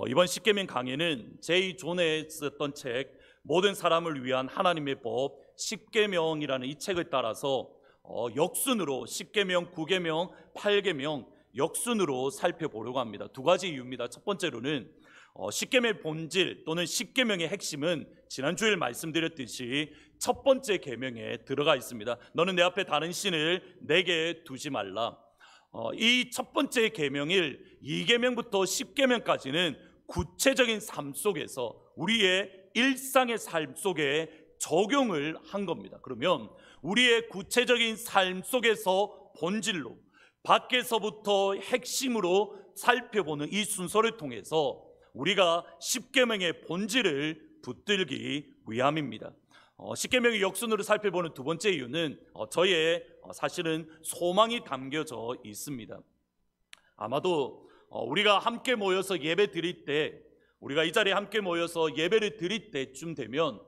이번 십계명 강해는 제이 존에 썼던 책 모든 사람을 위한 하나님의 법 십계명이라는 이 책을 따라서 역순으로 십계명, 구계명, 팔계명 역순으로 살펴보려고 합니다. 두 가지 이유입니다. 첫 번째로는 십계명의 본질 또는 십계명의 핵심은 지난주에 말씀드렸듯이 첫 번째 계명에 들어가 있습니다. 너는 내 앞에 다른 신을 내게 두지 말라. 이 첫 번째 계명일 2계명부터 10계명까지는 구체적인 삶 속에서 우리의 일상의 삶 속에 적용을 한 겁니다. 그러면 우리의 구체적인 삶 속에서 본질로, 밖에서부터 핵심으로 살펴보는 이 순서를 통해서 우리가 십계명의 본질을 붙들기 위함입니다. 십계명의 역순으로 살펴보는 두 번째 이유는 저의 사실은 소망이 담겨져 있습니다. 아마도 우리가 함께 모여서 예배 드릴 때, 우리가 이 자리에 함께 모여서 예배를 드릴 때쯤 되면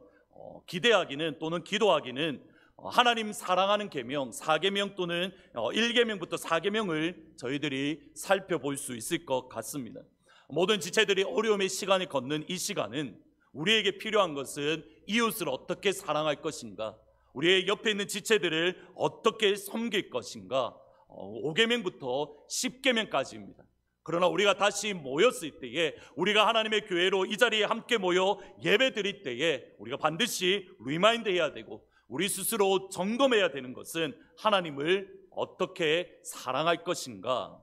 기대하기는 또는 기도하기는 하나님 사랑하는 계명 4계명 또는 1계명부터 4계명을 저희들이 살펴볼 수 있을 것 같습니다. 모든 지체들이 어려움의 시간을 걷는 이 시간은 우리에게 필요한 것은 이웃을 어떻게 사랑할 것인가, 우리의 옆에 있는 지체들을 어떻게 섬길 것인가, 5계명부터 10계명까지입니다. 그러나 우리가 다시 모였을 때에, 우리가 하나님의 교회로 이 자리에 함께 모여 예배 드릴 때에 우리가 반드시 리마인드 해야 되고 우리 스스로 점검해야 되는 것은 하나님을 어떻게 사랑할 것인가.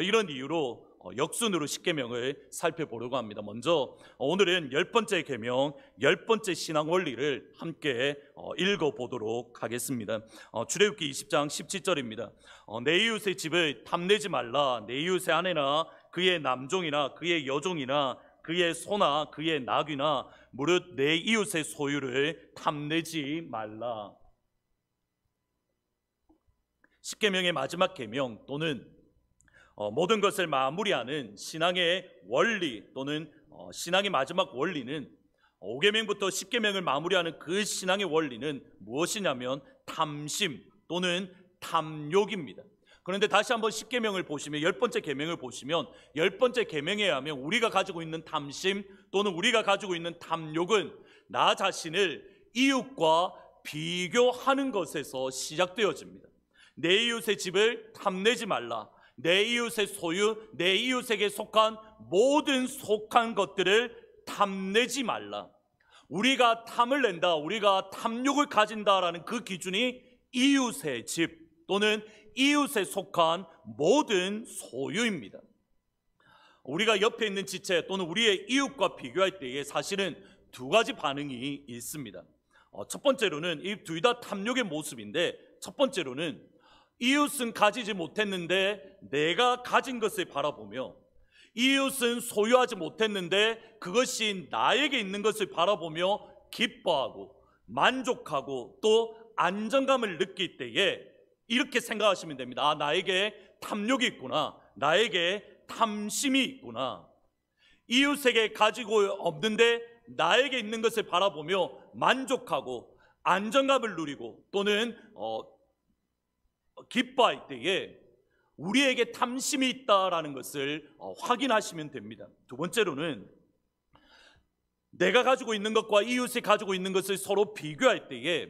이런 이유로 역순으로 십계명을 살펴보려고 합니다. 먼저 오늘은 10번째 계명, 10번째 신앙 원리를 함께 읽어보도록 하겠습니다. 출애굽기 20장 17절입니다. 내 이웃의 집을 탐내지 말라. 내 이웃의 아내나 그의 남종이나 그의 여종이나 그의 소나 그의 나귀나 무릇 내 이웃의 소유를 탐내지 말라. 십계명의 마지막 계명 또는 모든 것을 마무리하는 신앙의 원리 또는 신앙의 마지막 원리는 5계명부터 10계명을 마무리하는 그 신앙의 원리는 무엇이냐면 탐심 또는 탐욕입니다. 그런데 다시 한번 10계명을 보시면, 10번째 계명을 보시면 10번째 계명에 하면 우리가 가지고 있는 탐심 또는 우리가 가지고 있는 탐욕은 나 자신을 이웃과 비교하는 것에서 시작되어집니다. 내 이웃의 집을 탐내지 말라. 내 이웃의 소유, 내 이웃에게 속한 모든 속한 것들을 탐내지 말라. 우리가 탐을 낸다, 우리가 탐욕을 가진다라는 그 기준이 이웃의 집 또는 이웃에 속한 모든 소유입니다. 우리가 옆에 있는 지체 또는 우리의 이웃과 비교할 때에 사실은 두 가지 반응이 있습니다. 첫 번째로는 이 둘 다 탐욕의 모습인데, 첫 번째로는 이웃은 가지지 못했는데 내가 가진 것을 바라보며 이웃은 소유하지 못했는데 그것이 나에게 있는 것을 바라보며 기뻐하고 만족하고 또 안정감을 느낄 때에 이렇게 생각하시면 됩니다. 아, 나에게 탐욕이 있구나. 나에게 탐심이 있구나. 이웃에게 가지고 없는데 나에게 있는 것을 바라보며 만족하고 안정감을 누리고 또는 기뻐할 때에 우리에게 탐심이 있다라는 것을 확인하시면 됩니다. 두 번째로는 내가 가지고 있는 것과 이웃이 가지고 있는 것을 서로 비교할 때에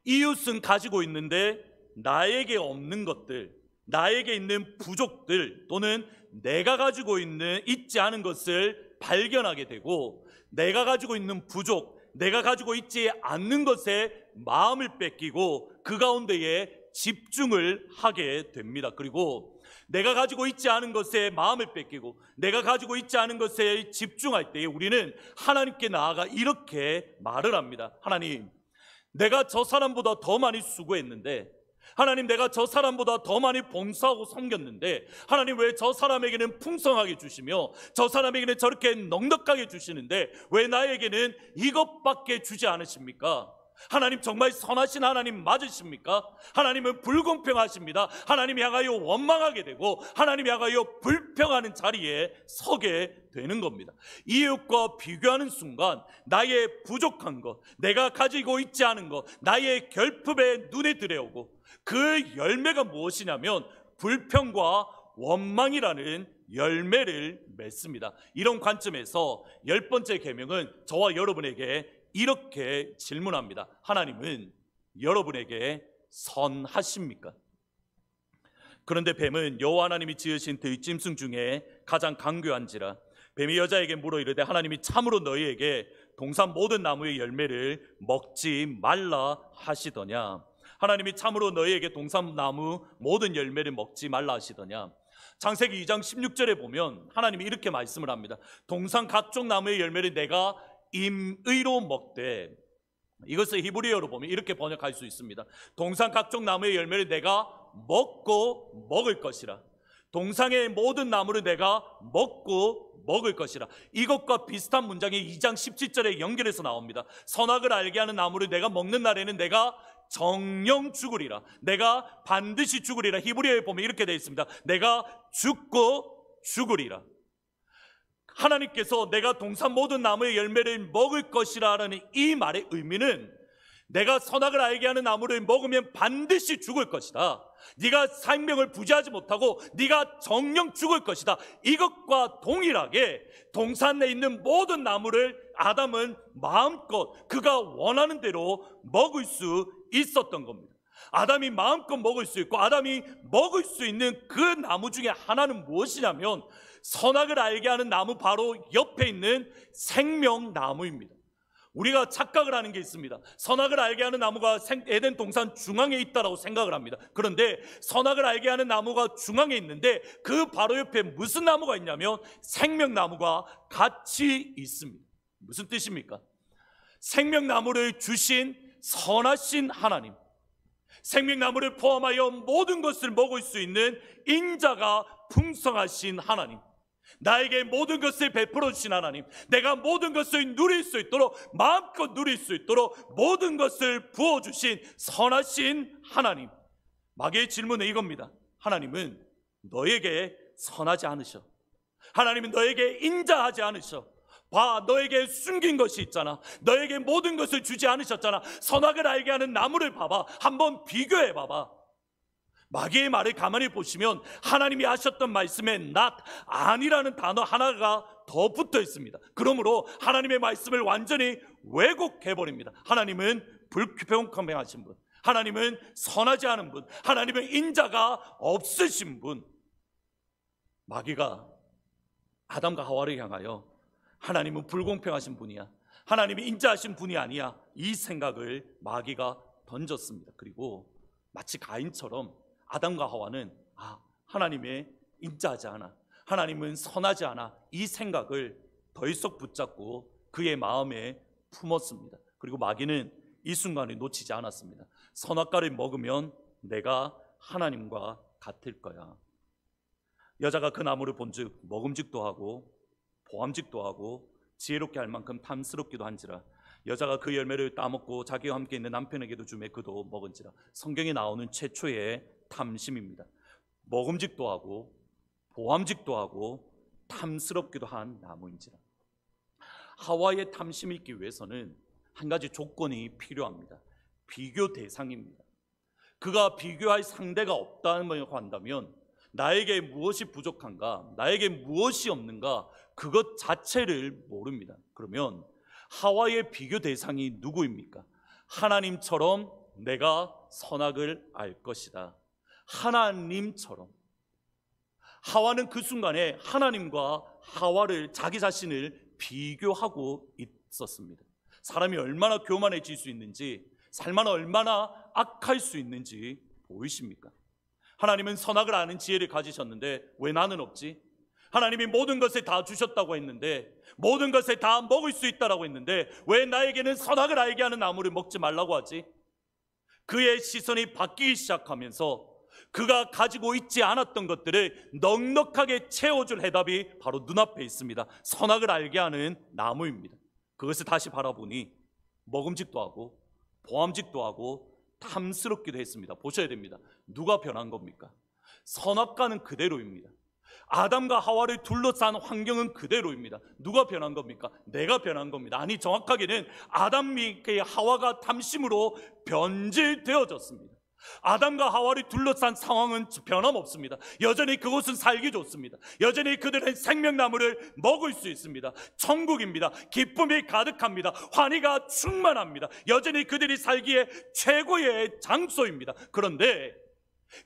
이웃은 가지고 있는데 나에게 없는 것들, 나에게 있는 부족들 또는 내가 가지고 있지 않은 것을 발견하게 되고 내가 가지고 있는 부족, 내가 가지고 있지 않는 것에 마음을 뺏기고 그 가운데에 집중을 하게 됩니다. 그리고 내가 가지고 있지 않은 것에 마음을 뺏기고 내가 가지고 있지 않은 것에 집중할 때에 우리는 하나님께 나아가 이렇게 말을 합니다. 하나님, 내가 저 사람보다 더 많이 수고했는데, 하나님, 내가 저 사람보다 더 많이 봉사하고 섬겼는데 하나님, 왜 저 사람에게는 풍성하게 주시며 저 사람에게는 저렇게 넉넉하게 주시는데 왜 나에게는 이것밖에 주지 않으십니까? 하나님, 정말 선하신 하나님 맞으십니까? 하나님은 불공평하십니다. 하나님 향하여 원망하게 되고 하나님 향하여 불평하는 자리에 서게 되는 겁니다. 이웃과 비교하는 순간 나의 부족한 것, 내가 가지고 있지 않은 것, 나의 결핍에 눈에 들여오고 그 열매가 무엇이냐면 불평과 원망이라는 열매를 맺습니다. 이런 관점에서 10번째 계명은 저와 여러분에게 이렇게 질문합니다. 하나님은 여러분에게 선하십니까? 그런데 뱀은 여호와 하나님이 지으신 들짐승 중에 가장 강교한지라 뱀이 여자에게 물어 이르되 하나님이 참으로 너희에게 동산 모든 나무의 열매를 먹지 말라 하시더냐? 하나님이 참으로 너희에게 동산 나무 모든 열매를 먹지 말라 하시더냐? 창세기 2장 16절에 보면 하나님이 이렇게 말씀을 합니다. 동산 각종 나무의 열매를 내가 임의로 먹되, 이것을 히브리어로 보면 이렇게 번역할 수 있습니다. 동산 각종 나무의 열매를 내가 먹고 먹을 것이라. 동산의 모든 나무를 내가 먹고 먹을 것이라. 이것과 비슷한 문장이 2장 17절에 연결해서 나옵니다. 선악을 알게 하는 나무를 내가 먹는 날에는 내가 정령 죽으리라. 내가 반드시 죽으리라. 히브리어에 보면 이렇게 되어 있습니다. 내가 죽고 죽으리라. 하나님께서 내가 동산 모든 나무의 열매를 먹을 것이라는 이 말의 의미는 내가 선악을 알게 하는 나무를 먹으면 반드시 죽을 것이다. 네가 생명을 부지하지 못하고 네가 정령 죽을 것이다. 이것과 동일하게 동산에 있는 모든 나무를 아담은 마음껏 그가 원하는 대로 먹을 수 있었던 겁니다. 아담이 마음껏 먹을 수 있고 아담이 먹을 수 있는 그 나무 중에 하나는 무엇이냐면 선악을 알게 하는 나무 바로 옆에 있는 생명나무입니다. 우리가 착각을 하는 게 있습니다. 선악을 알게 하는 나무가 에덴 동산 중앙에 있다라고 생각을 합니다. 그런데 선악을 알게 하는 나무가 중앙에 있는데 그 바로 옆에 무슨 나무가 있냐면 생명나무가 같이 있습니다. 무슨 뜻입니까? 생명나무를 주신 선하신 하나님, 생명나무를 포함하여 모든 것을 먹을 수 있는 인자가 풍성하신 하나님, 나에게 모든 것을 베풀어 주신 하나님, 내가 모든 것을 누릴 수 있도록 마음껏 누릴 수 있도록 모든 것을 부어주신 선하신 하나님. 마귀의 질문은 이겁니다. 하나님은 너에게 선하지 않으셔. 하나님은 너에게 인자하지 않으셔. 봐, 너에게 숨긴 것이 있잖아. 너에게 모든 것을 주지 않으셨잖아. 선악을 알게 하는 나무를 봐봐. 한번 비교해 봐봐. 마귀의 말을 가만히 보시면 하나님이 하셨던 말씀에 not, 아니라는 단어 하나가 더 붙어 있습니다. 그러므로 하나님의 말씀을 완전히 왜곡해버립니다. 하나님은 불평하신 분, 하나님은 선하지 않은 분, 하나님은 인자가 없으신 분. 마귀가 아담과 하와를 향하여 하나님은 불공평하신 분이야, 하나님이 인자하신 분이 아니야, 이 생각을 마귀가 던졌습니다. 그리고 마치 가인처럼 아담과 하와는 하나님의 인자하지 않아, 하나님은 선하지 않아, 이 생각을 덜썩 붙잡고 그의 마음에 품었습니다. 그리고 마귀는 이 순간을 놓치지 않았습니다. 선악과를 먹으면 내가 하나님과 같을 거야. 여자가 그 나무를 본즉 먹음직도 하고 보암직도 하고 지혜롭게 할 만큼 탐스럽기도 한지라 여자가 그 열매를 따먹고 자기와 함께 있는 남편에게도 주매 그도 먹은지라. 성경에 나오는 최초의 탐심입니다. 먹음직도 하고 보암직도 하고 탐스럽기도 한 나무인지라. 하와의 탐심이 있기 위해서는 한 가지 조건이 필요합니다. 비교 대상입니다. 그가 비교할 상대가 없다고 한다면 나에게 무엇이 부족한가, 나에게 무엇이 없는가, 그것 자체를 모릅니다. 그러면 하와의 비교 대상이 누구입니까? 하나님처럼 내가 선악을 알 것이다. 하나님처럼. 하와는 그 순간에 하나님과 하와를, 자기 자신을 비교하고 있었습니다. 사람이 얼마나 교만해질 수 있는지, 삶은 얼마나 악할 수 있는지 보이십니까? 하나님은 선악을 아는 지혜를 가지셨는데 왜 나는 없지? 하나님이 모든 것을 다 주셨다고 했는데, 모든 것을 다 먹을 수 있다고 했는데 왜 나에게는 선악을 알게 하는 나무를 먹지 말라고 하지? 그의 시선이 바뀌기 시작하면서 그가 가지고 있지 않았던 것들을 넉넉하게 채워줄 해답이 바로 눈앞에 있습니다. 선악을 알게 하는 나무입니다. 그것을 다시 바라보니 먹음직도 하고 보암직도 하고 탐스럽기도 했습니다. 보셔야 됩니다. 누가 변한 겁니까? 선악과는 그대로입니다. 아담과 하와를 둘러싼 환경은 그대로입니다. 누가 변한 겁니까? 내가 변한 겁니다. 아니, 정확하게는 아담이 하와가 탐심으로 변질되어졌습니다. 아담과 하와를 둘러싼 상황은 변함없습니다. 여전히 그곳은 살기 좋습니다. 여전히 그들은 생명나무를 먹을 수 있습니다. 천국입니다. 기쁨이 가득합니다. 환희가 충만합니다. 여전히 그들이 살기에 최고의 장소입니다. 그런데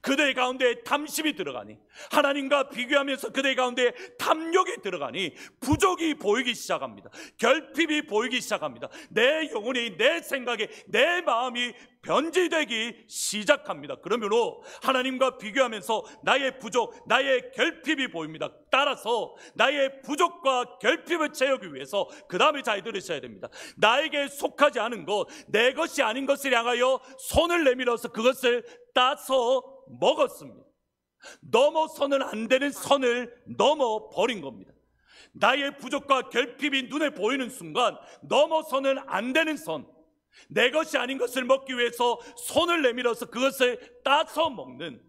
그들 가운데 탐심이 들어가니, 하나님과 비교하면서 그들 가운데 탐욕이 들어가니 부족이 보이기 시작합니다. 결핍이 보이기 시작합니다. 내 영혼이, 내 생각이, 내 마음이 변질되기 시작합니다. 그러므로 하나님과 비교하면서 나의 부족, 나의 결핍이 보입니다. 따라서 나의 부족과 결핍을 채우기 위해서 그 다음에 잘 들으셔야 됩니다. 나에게 속하지 않은 것, 내 것이 아닌 것을 향하여 손을 내밀어서 그것을 따서 먹었습니다. 넘어서는 안 되는 선을 넘어버린 겁니다. 나의 부족과 결핍이 눈에 보이는 순간 넘어서는 안 되는 선, 내 것이 아닌 것을 먹기 위해서 손을 내밀어서 그것을 따서 먹는,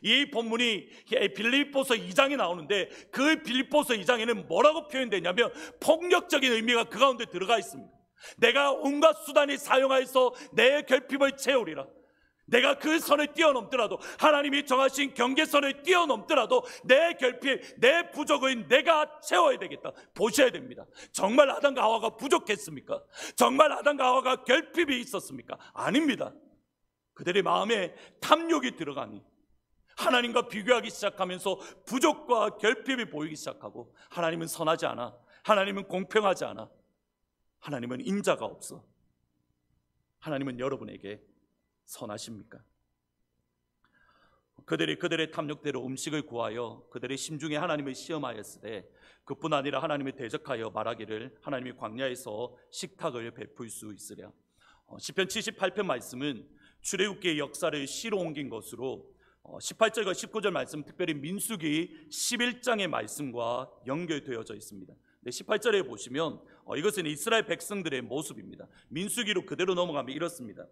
이 본문이 빌립보서 2장에 나오는데 그 빌립보서 2장에는 뭐라고 표현되냐면 폭력적인 의미가 그 가운데 들어가 있습니다. 내가 온갖 수단을 사용하여서 내 결핍을 채우리라. 내가 그 선을 뛰어넘더라도, 하나님이 정하신 경계선을 뛰어넘더라도 내 결핍, 내 부족을 내가 채워야 되겠다. 보셔야 됩니다. 정말 아담과 하와가 부족했습니까? 정말 아담과 하와가 결핍이 있었습니까? 아닙니다. 그들의 마음에 탐욕이 들어가니 하나님과 비교하기 시작하면서 부족과 결핍이 보이기 시작하고, 하나님은 선하지 않아, 하나님은 공평하지 않아, 하나님은 인자가 없어. 하나님은 여러분에게 선하십니까? 그들이 그들의 탐욕대로 음식을 구하여 그들의 심중에 하나님을 시험하였으되 그뿐 아니라 하나님을 대적하여 말하기를 하나님이 광야에서 식탁을 베풀 수 있으랴. 시편 78편 말씀은 출애굽기의 역사를 시로 옮긴 것으로 18절과 19절 말씀, 특별히 민수기 11장의 말씀과 연결되어져 있습니다. 18절에 보시면 이것은 이스라엘 백성들의 모습입니다. 민수기로 그대로 넘어가면 이렇습니다.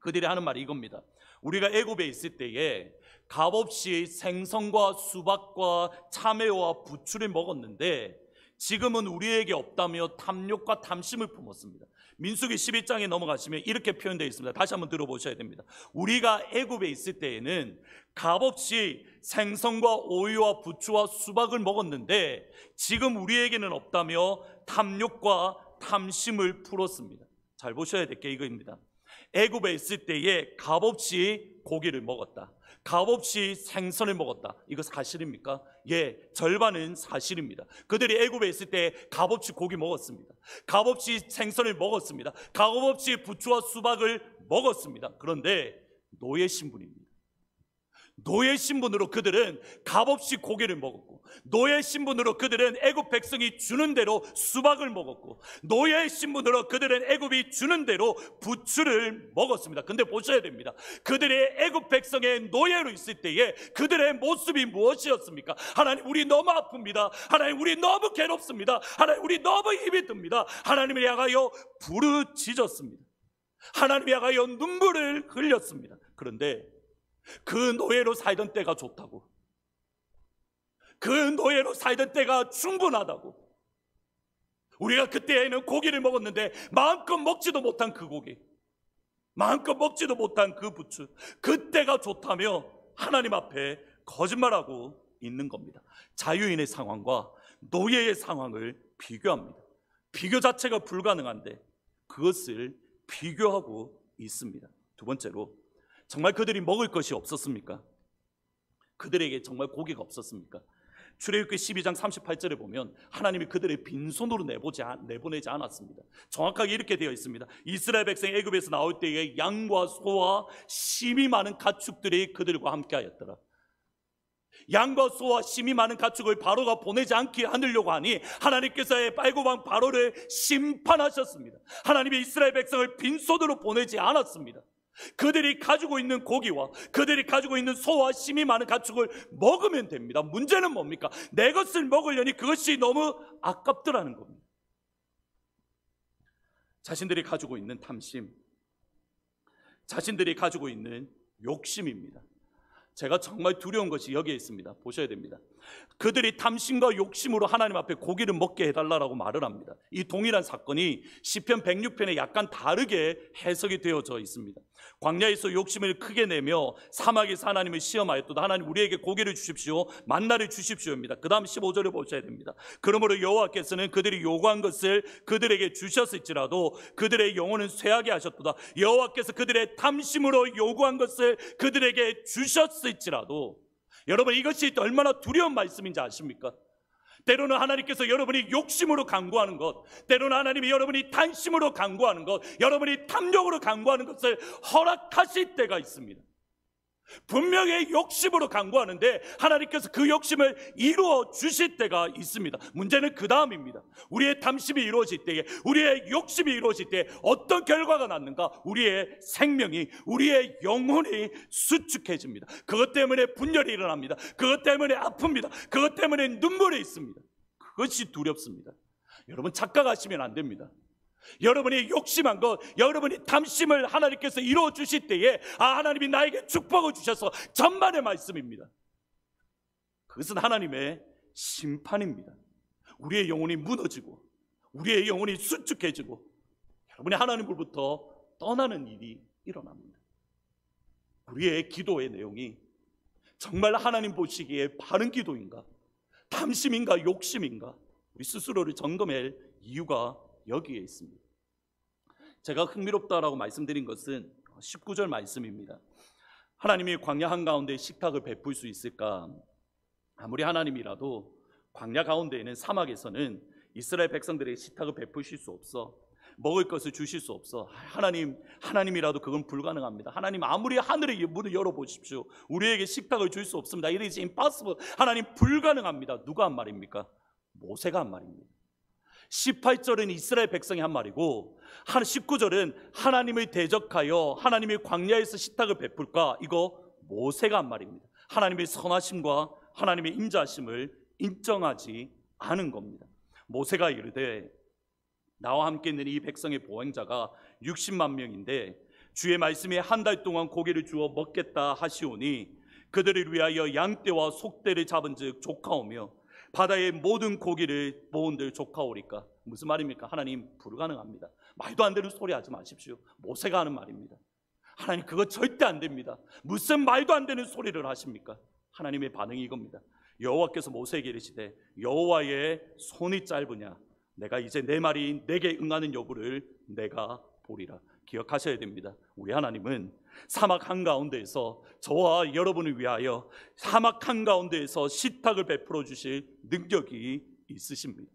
그들이 하는 말이 이겁니다. 우리가 애굽에 있을 때에 값없이 생선과 수박과 참외와 부추를 먹었는데 지금은 우리에게 없다며 탐욕과 탐심을 품었습니다. 민수기 11장에 넘어가시면 이렇게 표현되어 있습니다. 다시 한번 들어보셔야 됩니다. 우리가 애굽에 있을 때에는 값없이 생선과 오이와 부추와 수박을 먹었는데 지금 우리에게는 없다며 탐욕과 탐심을 풀었습니다. 잘 보셔야 될 게 이거입니다. 애굽에 있을 때에 값없이 고기를 먹었다, 값없이 생선을 먹었다. 이거 사실입니까? 예, 절반은 사실입니다. 그들이 애굽에 있을 때 값없이 고기 먹었습니다. 값없이 생선을 먹었습니다. 값없이 부추와 수박을 먹었습니다. 그런데 노예 신분입니다. 노예 신분으로 그들은 값없이 고기를 먹었고, 노예 신분으로 그들은 애굽 백성이 주는 대로 수박을 먹었고, 노예 신분으로 그들은 애굽이 주는 대로 부추를 먹었습니다. 근데 보셔야 됩니다. 그들의 애굽 백성의 노예로 있을 때에 그들의 모습이 무엇이었습니까? 하나님, 우리 너무 아픕니다. 하나님, 우리 너무 괴롭습니다. 하나님, 우리 너무 힘이 듭니다. 하나님을 향하여 부르짖었습니다. 하나님을 향하여 눈물을 흘렸습니다. 그런데 그 노예로 살던 때가 좋다고, 그 노예로 살던 때가 충분하다고, 우리가 그때에는 고기를 먹었는데 마음껏 먹지도 못한 그 고기, 마음껏 먹지도 못한 그 부추, 그때가 좋다며 하나님 앞에 거짓말하고 있는 겁니다. 자유인의 상황과 노예의 상황을 비교합니다. 비교 자체가 불가능한데 그것을 비교하고 있습니다. 두 번째로, 정말 그들이 먹을 것이 없었습니까? 그들에게 정말 고기가 없었습니까? 출애굽기 12장 38절에 보면 하나님이 그들의 빈손으로 내보내지 않았습니다. 정확하게 이렇게 되어 있습니다. 이스라엘 백성이 애굽에서 나올 때에 양과 소와 심이 많은 가축들이 그들과 함께 하였더라. 양과 소와 심이 많은 가축을 바로가 보내지 않게 하려고 하니 하나님께서 애굽왕 바로를 심판하셨습니다. 하나님이 이스라엘 백성을 빈손으로 보내지 않았습니다. 그들이 가지고 있는 고기와 그들이 가지고 있는 소와 심이 많은 가축을 먹으면 됩니다. 문제는 뭡니까? 내 것을 먹으려니 그것이 너무 아깝더라는 겁니다. 자신들이 가지고 있는 탐심, 자신들이 가지고 있는 욕심입니다. 제가 정말 두려운 것이 여기에 있습니다. 보셔야 됩니다. 그들이 탐심과 욕심으로 하나님 앞에 고기를 먹게 해달라고 말을 합니다. 이 동일한 사건이 시편 106편에 약간 다르게 해석이 되어져 있습니다. 광야에서 욕심을 크게 내며 사막에서 하나님을 시험하였도다. 하나님, 우리에게 고기를 주십시오, 만나를 주십시오입니다. 그 다음 15절을 보셔야 됩니다. 그러므로 여호와께서는 그들이 요구한 것을 그들에게 주셨을지라도 그들의 영혼은 쇠하게 하셨도다. 여호와께서 그들의 탐심으로 요구한 것을 그들에게 주셨을지라도, 여러분, 이것이 얼마나 두려운 말씀인지 아십니까? 때로는 하나님께서 여러분이 욕심으로 강구하는 것, 때로는 하나님이 여러분이 탐심으로 강구하는 것, 여러분이 탐욕으로 강구하는 것을 허락하실 때가 있습니다. 분명히 욕심으로 강구하는데 하나님께서 그 욕심을 이루어 주실 때가 있습니다. 문제는 그 다음입니다. 우리의 탐심이 이루어질 때에, 우리의 욕심이 이루어질 때 어떤 결과가 났는가? 우리의 생명이, 우리의 영혼이 수축해집니다. 그것 때문에 분열이 일어납니다. 그것 때문에 아픕니다. 그것 때문에 눈물이 있습니다. 그것이 두렵습니다. 여러분, 착각하시면 안 됩니다. 여러분이 욕심한 것, 여러분이 탐심을 하나님께서 이루어 주실 때에 하나님이 나에게 축복을 주셔서 전만의 말씀입니다. 그것은 하나님의 심판입니다. 우리의 영혼이 무너지고 우리의 영혼이 수축해지고 여러분이 하나님으로부터 떠나는 일이 일어납니다. 우리의 기도의 내용이 정말 하나님 보시기에 바른 기도인가, 탐심인가, 욕심인가, 우리 스스로를 점검할 이유가 여기에 있습니다. 제가 흥미롭다라고 말씀드린 것은 19절 말씀입니다. 하나님이 광야 한가운데 식탁을 베풀 수 있을까? 아무리 하나님이라도 광야 가운데에는, 사막에서는 이스라엘 백성들에게 식탁을 베푸실 수 없어. 먹을 것을 주실 수 없어. 하나님이라도 그건 불가능합니다. 하나님, 아무리 하늘의 문을 열어보십시오, 우리에게 식탁을 줄 수 없습니다. It is impossible. 하나님, 불가능합니다. 누가 한 말입니까? 모세가 한 말입니다. 18절은 이스라엘 백성이 한 말이고 19절은 하나님을 대적하여 하나님의 광야에서 식탁을 베풀까, 이거 모세가 한 말입니다. 하나님의 선하심과 하나님의 인자하심을 인정하지 않은 겁니다. 모세가 이르되 나와 함께 있는 이 백성의 보행자가 60만 명인데 주의 말씀에 한 달 동안 고기를 주어 먹겠다 하시오니 그들을 위하여 양떼와 속떼를 잡은즉 조카오며 바다의 모든 고기를 모은들 조카오리까. 무슨 말입니까? 하나님, 불가능합니다. 말도 안 되는 소리 하지 마십시오. 모세가 하는 말입니다. 하나님, 그거 절대 안 됩니다. 무슨 말도 안 되는 소리를 하십니까? 하나님의 반응이 이겁니다. 여호와께서 모세에게 이르시되 여호와의 손이 짧으냐? 내가 이제 내 말이 내게 응하는 여부를 내가 보리라. 기억하셔야 됩니다. 우리 하나님은 사막 한가운데에서 저와 여러분을 위하여 사막 한가운데에서 식탁을 베풀어 주실 능력이 있으십니다.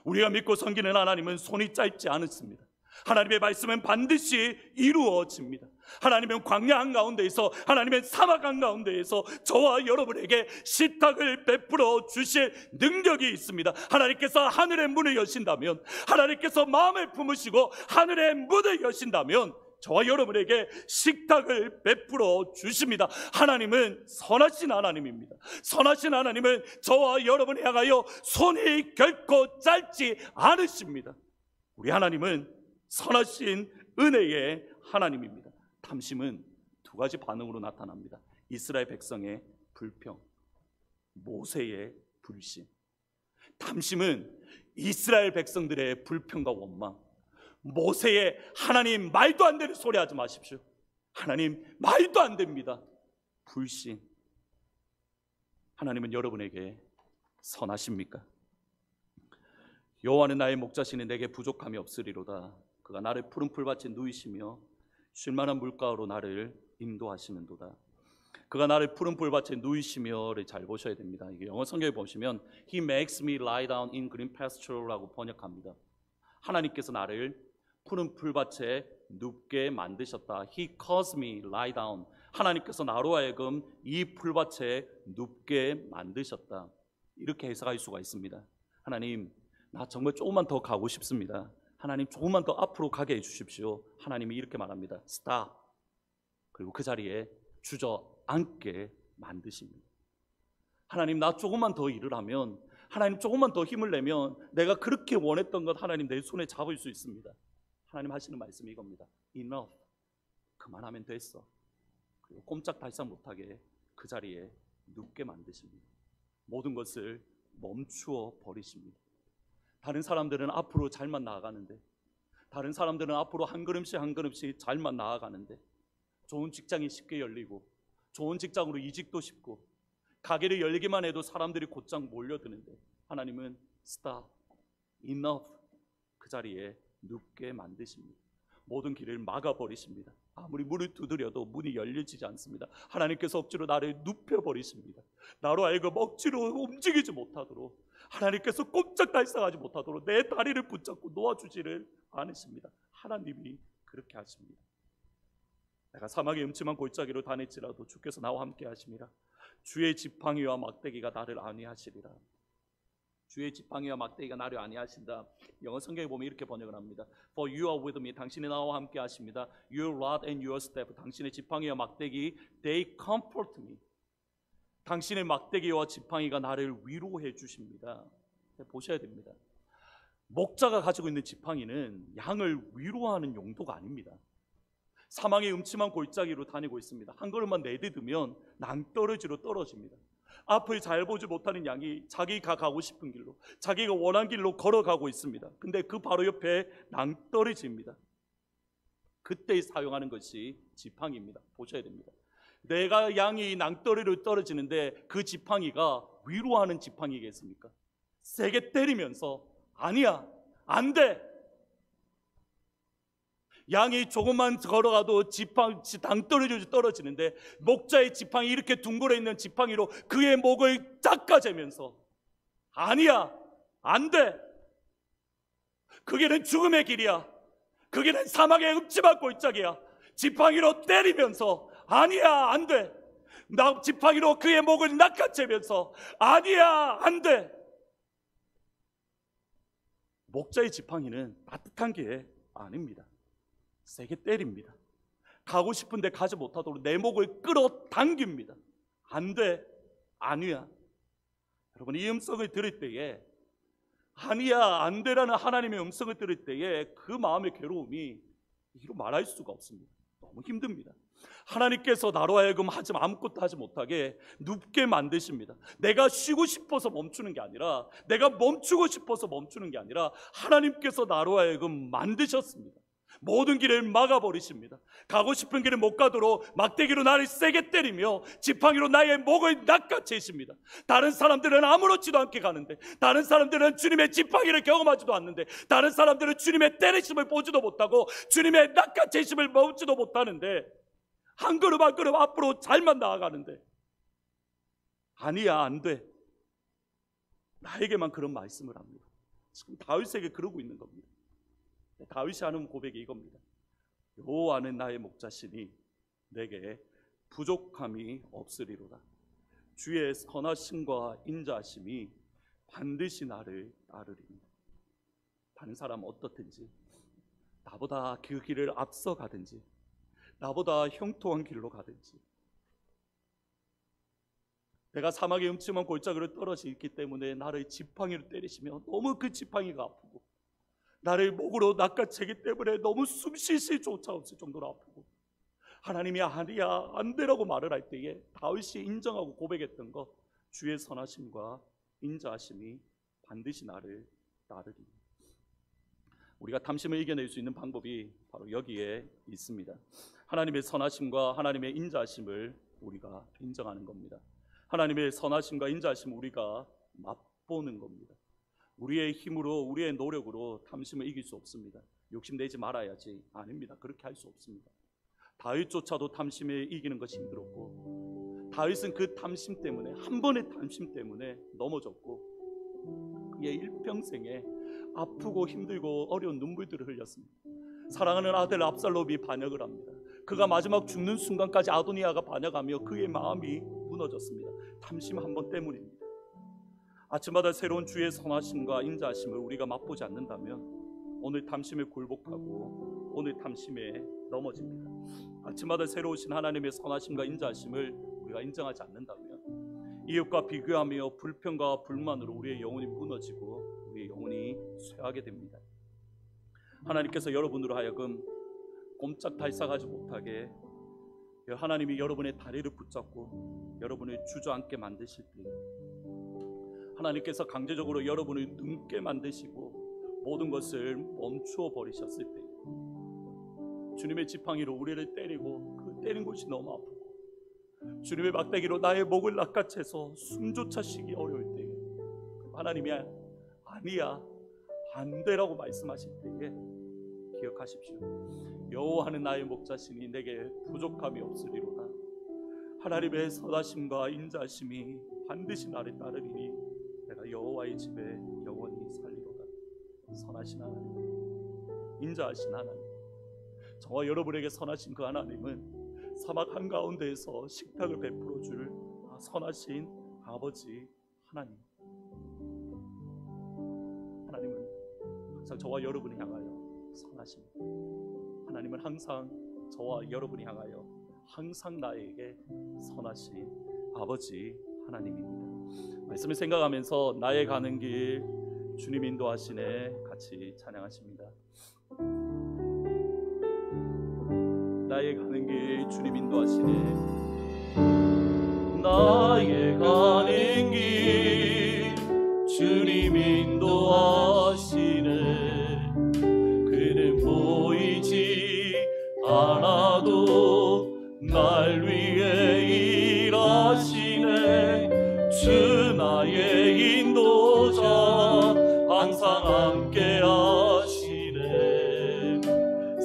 우리가 믿고 섬기는 하나님은 손이 짧지 않습니다. 하나님의 말씀은 반드시 이루어집니다. 하나님은 광야 한가운데에서, 하나님은 사막 한가운데에서 저와 여러분에게 식탁을 베풀어 주실 능력이 있습니다. 하나님께서 하늘의 문을 여신다면, 하나님께서 마음을 품으시고 하늘의 문을 여신다면 저와 여러분에게 식탁을 베풀어 주십니다. 하나님은 선하신 하나님입니다. 선하신 하나님은 저와 여러분을 향하여 손이 결코 짧지 않으십니다. 우리 하나님은 선하신 은혜의 하나님입니다. 탐심은 두 가지 반응으로 나타납니다. 이스라엘 백성의 불평, 모세의 불신. 탐심은 이스라엘 백성들의 불평과 원망, 모세의 하나님 말도 안 되는 소리 하지 마십시오. 하나님 말도 안 됩니다. 불신. 하나님은 여러분에게 선하십니까? 여호와는 나의 목자시니 내게 부족함이 없으리로다. 그가 나를 푸른 풀밭에 누이시며 쉴만한 물가로 나를 인도하시는도다. 그가 나를 푸른 풀밭에 누이시며를 잘 보셔야 됩니다. 이게 영어 성경에 보시면 He makes me lie down in green pasture라고 번역합니다. 하나님께서 나를 푸른 풀밭에 눕게 만드셨다. He caused me lie down. 하나님께서 나로 하여금 이 풀밭에 눕게 만드셨다. 이렇게 해석할 수가 있습니다. 하나님, 나 정말 조금만 더 가고 싶습니다. 하나님, 조금만 더 앞으로 가게 해주십시오. 하나님이 이렇게 말합니다. Stop. 그리고 그 자리에 주저앉게 만드십니다. 하나님, 나 조금만 더 일을 하면, 하나님 조금만 더 힘을 내면 내가 그렇게 원했던 것 하나님 내 손에 잡을 수 있습니다. 하나님 하시는 말씀이 이겁니다. Enough. 그만하면 됐어. 그리고 꼼짝달싹 못하게 그 자리에 눕게 만드십니다. 모든 것을 멈추어 버리십니다. 다른 사람들은 앞으로 잘만 나아가는데, 다른 사람들은 앞으로 한 걸음씩 한 걸음씩 잘만 나아가는데, 좋은 직장이 쉽게 열리고 좋은 직장으로 이직도 쉽고 가게를 열기만 해도 사람들이 곧장 몰려드는데, 하나님은 Stop, Enough. 그 자리에 눕게 만드십니다. 모든 길을 막아버리십니다. 아무리 문을 두드려도 문이 열리지 않습니다. 하나님께서 억지로 나를 눕혀버리십니다. 나로 하여금 억지로 움직이지 못하도록, 하나님께서 꼼짝달싹하지 못하도록 내 다리를 붙잡고 놓아주지를 않으십니다. 하나님이 그렇게 하십니다. 내가 사막의 음침한 골짜기로 다닐지라도 주께서 나와 함께 하심이라. 주의 지팡이와 막대기가 나를 안위하시리라. 주의 지팡이와 막대기가 나를 안위하신다. 영어 성경에 보면 이렇게 번역을 합니다. For you are with me. 당신이 나와 함께 하십니다. Your rod and your staff. 당신의 지팡이와 막대기, they comfort me. 당신의 막대기와 지팡이가 나를 위로해 주십니다. 보셔야 됩니다. 목자가 가지고 있는 지팡이는 양을 위로하는 용도가 아닙니다. 사망의 음침한 골짜기로 다니고 있습니다. 한 걸음만 내딛으면 낭떠러지로 떨어집니다. 앞을 잘 보지 못하는 양이 자기가 가고 싶은 길로, 자기가 원한 길로 걸어가고 있습니다. 근데 그 바로 옆에 낭떠러지입니다. 그때 사용하는 것이 지팡이입니다. 보셔야 됩니다. 내가 양이 낭떠러지로 떨어지는데 그 지팡이가 위로하는 지팡이겠습니까? 세게 때리면서 아니야, 안 돼. 양이 조금만 걸어가도 낭떠러지로 떨어지는데 목자의 지팡이, 이렇게 둥그러 있는 지팡이로 그의 목을 닦아재면서 아니야, 안 돼. 그 길은 죽음의 길이야. 그 길은 사막의 음침한 골짜기야. 지팡이로 때리면서 아니야, 안 돼. 지팡이로 그의 목을 낚아채면서 아니야, 안 돼. 목자의 지팡이는 따뜻한 게 아닙니다. 세게 때립니다. 가고 싶은데 가지 못하도록 내 목을 끌어당깁니다. 안 돼, 아니야. 여러분, 이 음성을 들을 때에 아니야, 안 돼라는 하나님의 음성을 들을 때에 그 마음의 괴로움이 이로 말할 수가 없습니다. 너무 힘듭니다. 하나님께서 나로 하여금 아무것도 하지 못하게 눕게 만드십니다. 내가 쉬고 싶어서 멈추는 게 아니라, 내가 멈추고 싶어서 멈추는 게 아니라 하나님께서 나로 하여금 만드셨습니다. 모든 길을 막아버리십니다. 가고 싶은 길을 못 가도록 막대기로 나를 세게 때리며 지팡이로 나의 목을 낚아채십니다. 다른 사람들은 아무렇지도 않게 가는데, 다른 사람들은 주님의 지팡이를 경험하지도 않는데, 다른 사람들은 주님의 때리심을 보지도 못하고 주님의 낚아채심을 보지도 못하는데, 한 걸음 한 걸음 앞으로 잘만 나아가는데 아니야, 안 돼. 나에게만 그런 말씀을 합니다. 지금 다윗에게 그러고 있는 겁니다. 다윗이 하는 고백이 이겁니다. 여호와는 나의 목자시니 내게 부족함이 없으리로다. 주의 선하심과 인자하심이 반드시 나를 따르리니. 다른 사람 어떻든지, 나보다 그 길을 앞서 가든지, 나보다 형통한 길로 가든지, 내가 사막의 음침한 골짜기로 떨어져 있기 때문에 나를 지팡이로 때리시며 너무 그 지팡이가 아프고, 나를 목으로 낚아채기 때문에 너무 숨쉴 조차 없을 정도로 아프고, 하나님이 아니야, 안 되라고 말을 할 때에 다윗이 인정하고 고백했던 것, 주의 선하심과 인자하심이 반드시 나를 따르리. 우리가 탐심을 이겨낼 수 있는 방법이 바로 여기에 있습니다. 하나님의 선하심과 하나님의 인자하심을 우리가 인정하는 겁니다. 하나님의 선하심과 인자하심을 우리가 맛보는 겁니다. 우리의 힘으로, 우리의 노력으로 탐심을 이길 수 없습니다. 욕심내지 말아야지. 아닙니다. 그렇게 할 수 없습니다. 다윗조차도 탐심에 이기는 것이 힘들었고, 다윗은 그 탐심 때문에, 한 번의 탐심 때문에 넘어졌고, 그의 일평생에 아프고 힘들고 어려운 눈물들을 흘렸습니다. 사랑하는 아들 압살롬이 반역을 합니다. 그가 마지막 죽는 순간까지 아도니아가 반역하며 그의 마음이 무너졌습니다. 탐심 한 번 때문입니다. 아침마다 새로운 주의 선하심과 인자하심을 우리가 맛보지 않는다면 오늘 탐심에 굴복하고 오늘 탐심에 넘어집니다. 아침마다 새로우신 하나님의 선하심과 인자하심을 우리가 인정하지 않는다면 이웃과 비교하며 불평과 불만으로 우리의 영혼이 무너지고 우리의 영혼이 쇠하게 됩니다. 하나님께서 여러분으로 하여금 꼼짝달싹하지 못하게 하나님이 여러분의 다리를 붙잡고 여러분을 주저앉게 만드실 때, 하나님께서 강제적으로 여러분을 눕게 만드시고 모든 것을 멈추어 버리셨을 때, 주님의 지팡이로 우리를 때리고 그 때린 곳이 너무 아프고 주님의 막대기로 나의 목을 낚아채서 숨조차 쉬기 어려울 때, 하나님이 아니야, 안 되라고 말씀하실 때에 기억하십시오. 여호와는 나의 목자시니 내게 부족함이 없으리로다. 하나님의 선하심과 인자하심이 반드시 나를 따르리니 내가 여호와의 집에 영원히 살리로다. 선하신 하나님, 인자하신 하나님, 저와 여러분에게 선하신 그 하나님은 사막 한가운데에서 식탁을 베풀어 줄 선하신 아버지 하나님, 하나님은 항상 저와 여러분을 향하여 선하십니다. 하나님은 항상 저와 여러분을 향하여 항상 나에게 선하신 아버지 하나님입니다. 말씀을 생각하면서 나의 가는 길 주님 인도하시네 같이 찬양하십니다. 나의 가는 길 주님 인도하시네. 나의 가는 길 주님 인도하시네. 그는 보이지 않아도 날 위해 일하시네. 주 나의 인도자 항상 함께 하시네.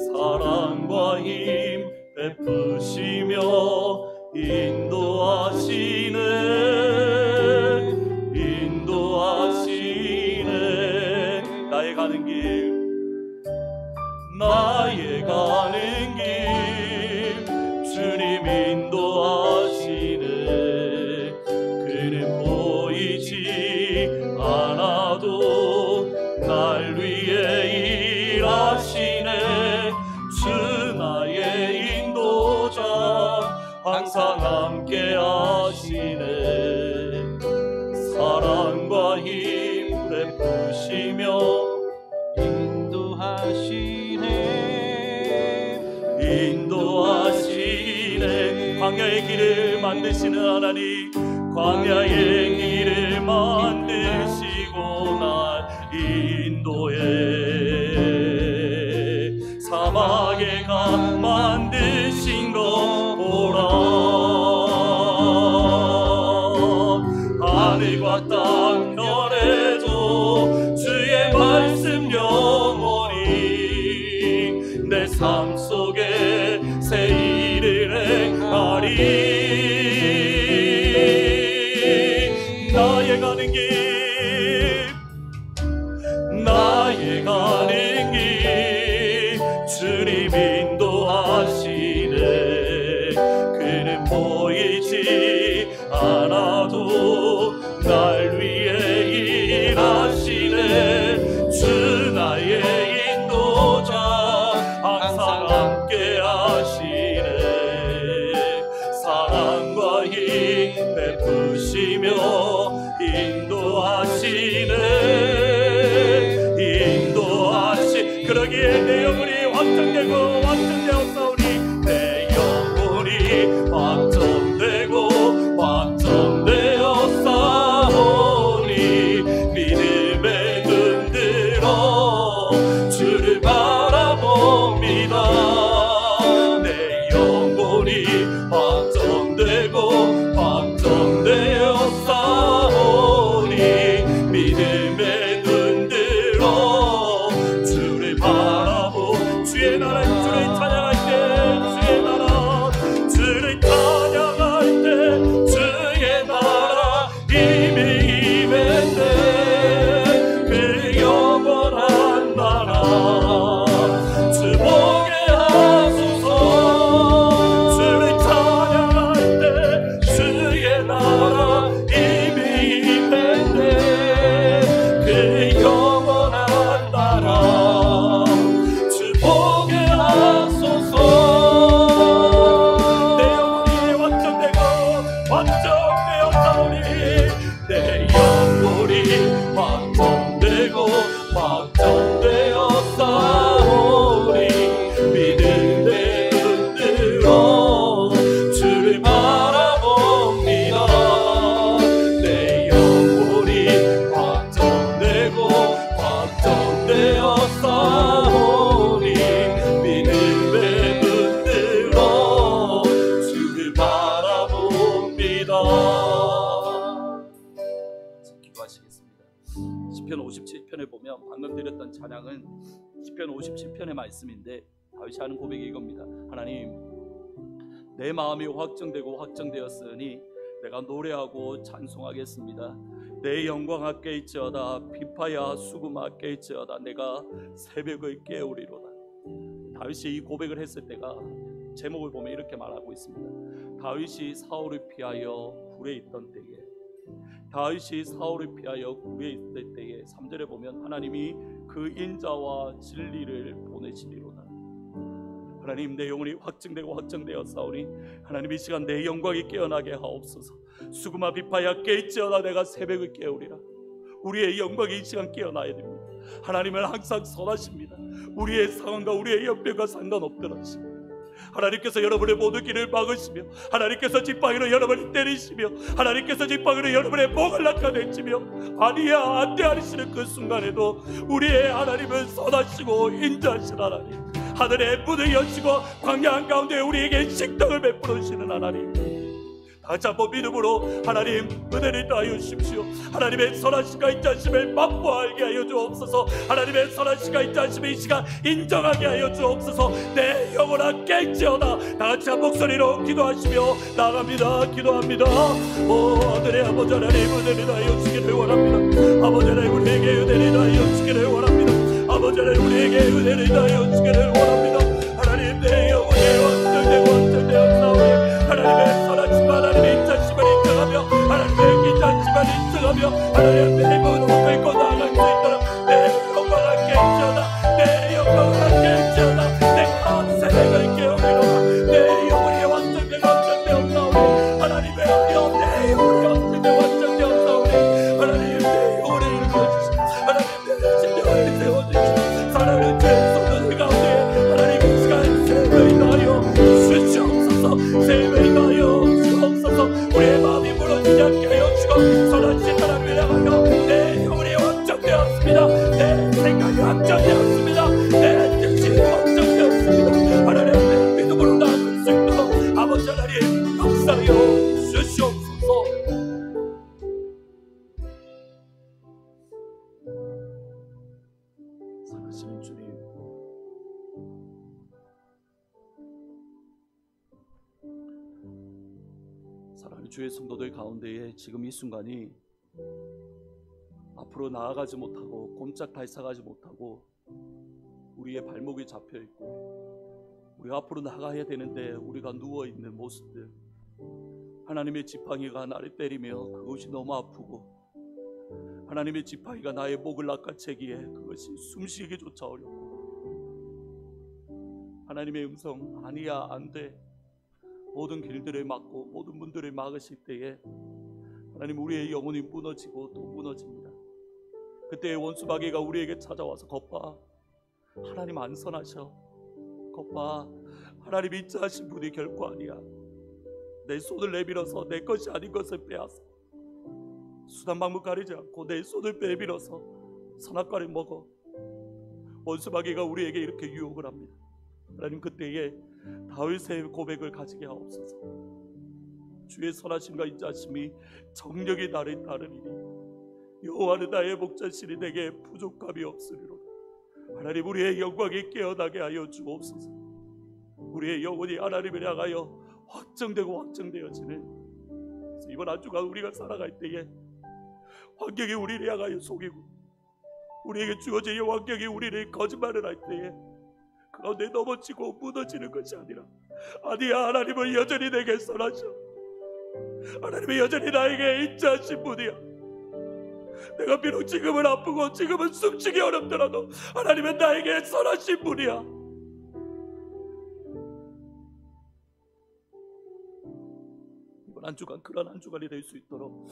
사랑과 힘 베푸시며 인도하시네. 인도하시네. 나의 가는 길, 나의 가는 길 주님 인도하시네. 그는 보이지 않아도 날 위해 일하시네. 주 나의 인도자 항상 함께 하시네. 사랑과 힘 베푸시며 인도하시네. 광야의 길을 만드시는 하나님, 광야의 길을 만드시고 날 인도해. 사막의 강 만드신 거 보라. 하늘과 땅 변해도 주의 말씀 영원히 내 삶 속에 새 일을 행하리. 나의 가는 길, 나의 가는 길 주님 인도하시네. 기도하시겠습니다. 시편 57편에 보면 방금 드렸던 찬양은 시편 57편의 말씀인데 다윗이 하는 고백이 이겁니다. 하나님, 내 마음이 확정되고 확정되었으니 내가 노래하고 찬송하겠습니다. 내 영광 앞에 있지어다 비파야 수금아 깨있지어다 내가 새벽을 깨우리로다. 다윗이 이 고백을 했을 때가 제목을 보면 이렇게 말하고 있습니다. 다윗이 사울을 피하여 굴에 있던 때에, 다윗이 사울을 피하여 굴에 있을 때에 3절에 보면 하나님이 그 인자와 진리를 보내시리로다. 하나님, 내 영혼이 확증되고 확정되었사오니 하나님 이 시간 내 영광이 깨어나게 하옵소서. 수금아 비파야 깨있지어다 내가 새벽을 깨우리라. 우리의 영광이 이 시간 깨어나야 됩니다. 하나님은 항상 선하십니다. 우리의 상황과 우리의 형편과 상관없더라시 하나님께서 여러분의 모든 길을 막으시며 하나님께서 지팡이로 여러분을 때리시며 하나님께서 지팡이로 여러분의 목을 낚아내시며 아니야 안돼 하시는 그 순간에도 우리의 하나님은 선하시고 인자하신 하나님, 하늘의 문을 여시고 광야 한가운데 우리에게 식당을 베풀어 주시는 하나님, 다시 한번 믿음으로 하나님 은혜를 다하여 주십시오. 하나님의 선하심과 인자하심을 맛보아하게 하여 주옵소서. 하나님의 선하심과 인자하심을 이 시간 인정하게 하여 주옵소서. 내 영혼아 깨지어다. 다같이 한 목소리로 기도하시며 나갑니다. 기도합니다. 오 하늘의 아버지 하나님, 은혜를 다하여 주기를 원합니다. 아버지 하나님, 우리에게 은혜를 다하여 주기를 원합니다. 아버지 하나님, 우리에게 은혜를 다하여 주기를 원합니다. 하나님, 내 영혼이 완전되고 완전되었사오니 하나님의 선하심과 하나님의 인자심을 인정하며 하나님의 인자심을 인정하며 하나님의 매번 고백고 나아갈 수 있도록 내 영광을 깨우치어다. 내 영광을 깨우치어다. 내가 새벽을 깨우리로다. 내 영혼이 완전되고 완전되었사오니 하나님의 은혜여 내 영혼이 완전되고 완전되었사오니 하나님 내 영혼을 일으켜주시고 하나님 내 심령을 세워주시고 사랑을 죄 쏟는 가운데 하나님 이 시간 새벽이 나여 주시옵소서. 새벽이 나여 주옵소서. 우리의 마음이 무너지지 않게 하여 주고 선하신 하나님을 향하여 내 영혼이 확정되었습니다. 내 생각이 확정되었습니다. 내 뜻이 확정되었습니다. 하나님 앞에 믿음으로 나아갈 수 있도록 아버지 하나님 역사하여 주시옵소서. 선하신 주님, 사랑하는 주의 성도들 가운데에 지금 이 순간이 앞으로 나아가지 못하고 꼼짝달싹하지 못하고 우리의 발목이 잡혀있고 우리가 앞으로 나가야 되는데 우리가 누워있는 모습들, 하나님의 지팡이가 나를 때리며 그것이 너무 아프고 하나님의 지팡이가 나의 목을 낚아채기에 그것이 숨쉬기조차 어렵고 하나님의 음성 아니야 안돼 모든 길들을 막고 모든 문들을 막으실 때에 하나님 우리의 영혼이 무너지고 또 무너집니다. 그때 원수마귀가 우리에게 찾아와서 겉봐 하나님 안 선하셔, 겉봐 하나님 인자하신 분이 결코 아니야, 내 손을 내밀어서 내 것이 아닌 것을 빼앗아 수단방법 가리지 않고 내 손을 빼밀어서 선악과를 먹어. 원수마귀가 우리에게 이렇게 유혹을 합니다. 하나님 그때에 다윗의 고백을 가지게 하옵소서. 주의 선하심과 인자하심이 정력이 나를 따르리니 여호와는 나의 목자시니 내게 부족함이 없으리로다. 하나님 우리의 영광이 깨어나게 하여 주옵소서. 우리의 영혼이 하나님을 향하여 확정되고 확정되어지는 이번 한 주간 우리가 살아갈 때에 환경이 우리를 향하여 속이고 우리에게 주어진 환경이 우리를 거짓말을 할 때에 그 가운데 넘어지고 무너지는 것이 아니라 아니야 하나님은 여전히 내게 선하셔. 하나님은 여전히 나에게 인자하신 분이야. 내가 비록 지금은 아프고 지금은 숨쉬기 어렵더라도 하나님은 나에게 선하신 분이야. 이번 한 주간 그런 한 주간이 될 수 있도록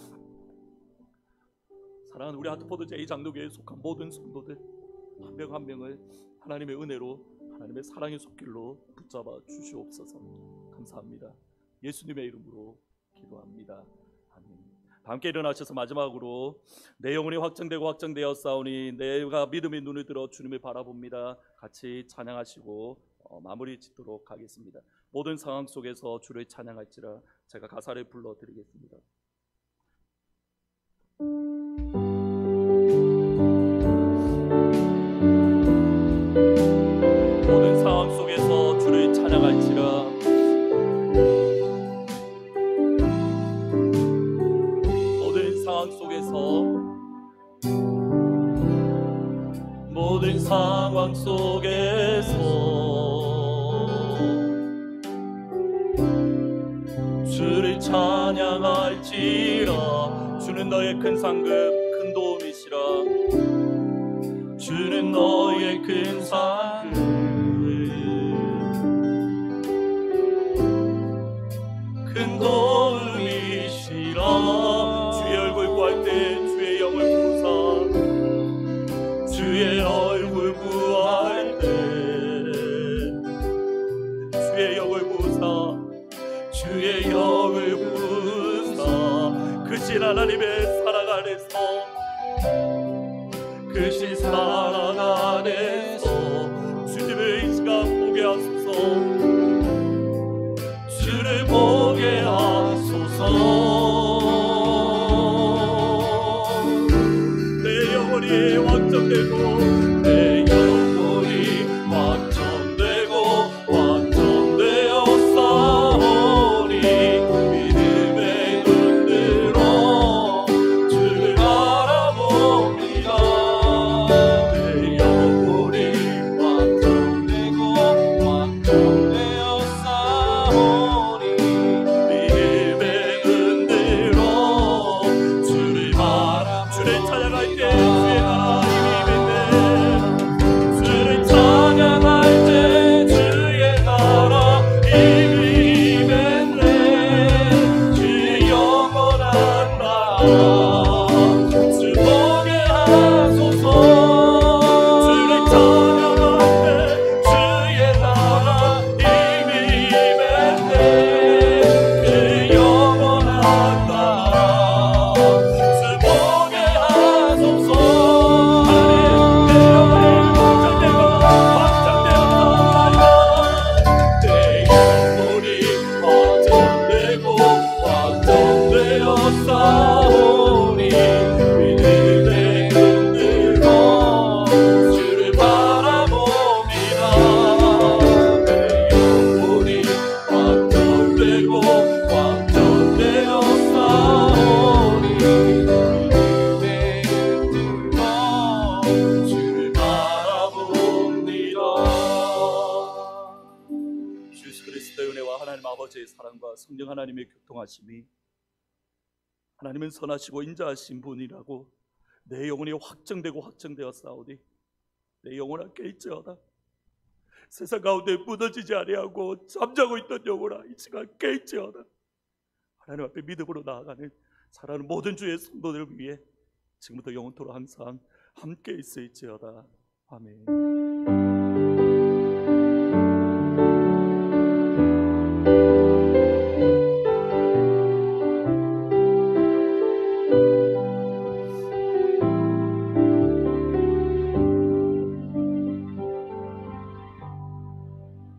사랑하는 우리 하트포드 제2장로교회에 속한 모든 성도들 한 명 한 명을 하나님의 은혜로 하나님의 사랑의 손길로 붙잡아 주시옵소서. 감사합니다. 예수님의 이름으로 기도합니다. 아멘. 함께 일어나셔서 마지막으로 내 영혼이 확정되고 확정되었사오니 내가 믿음의 눈을 들어 주님을 바라봅니다. 같이 찬양하시고 마무리 짓도록 하겠습니다. 모든 상황 속에서 주를 찬양할지라 제가 가사를 불러드리겠습니다. 모든 상황 속에서 주를 찬양할지라. 주는 너의 큰 상급 큰 도움이시라. 주는 너의 큰 상급 큰 도움이시라. 주의 얼굴 구할 때 주의 영을 부사. 주의 얼굴 구할 때 주의 영을 부사. 주의 영을 부사. 크신 하나님의 사랑 안에서 크신 사랑 안에서 주님을 이 시간 보게 하소서. 주를 보게 하소서. 내 영혼이 확정되고 내 영혼이 확정되고 확정되어 싸우니 믿음의 눈으로 주를 바라봅니다. 내 영혼이 확정되고 확정되어 싸우니 믿음의 눈으로 주를 바라. 주를 찬양할 때 주의 나라 주를 찬양할 때 주의 나라 힘이 임했네. 주의 영원한 나라 주 보게 하소서. 주를 찬양할 때 주의 나라 힘이 임했네. 그 영원한 나라 주 보게 하소서. 성령 하나님의 교통하심이 하나님은 선하시고 인자하신 분이라고 내 영혼이 확정되고 확정되었사오니 내 영혼아 깨있지어다. 세상 가운데 무너지지 아니하고 잠자고 있던 영혼아 이 시간 깨있지어다. 하나님 앞에 믿음으로 나아가는 사랑하는 모든 주의 성도들을 위해 지금부터 영원토록 항상 함께 있을지어다. 아멘.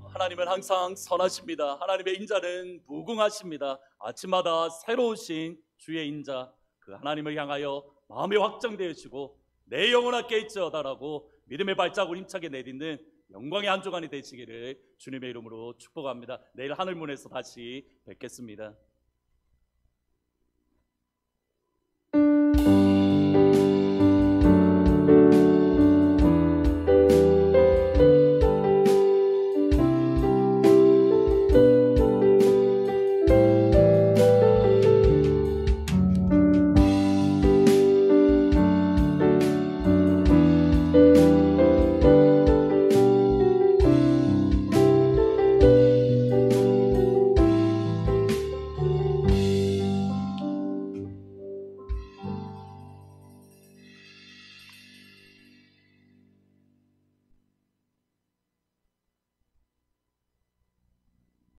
하나님은 항상 선하십니다. 하나님의 인자는 무궁하십니다. 아침마다 새로우신 주의 인자 그 하나님을 향하여 마음이 확정되어지고 내 영혼아 깨있지어다라고 믿음의 발자국을 힘차게 내딛는 영광의 한 주간이 되시기를 주님의 이름으로 축복합니다. 내일 하늘문에서 다시 뵙겠습니다.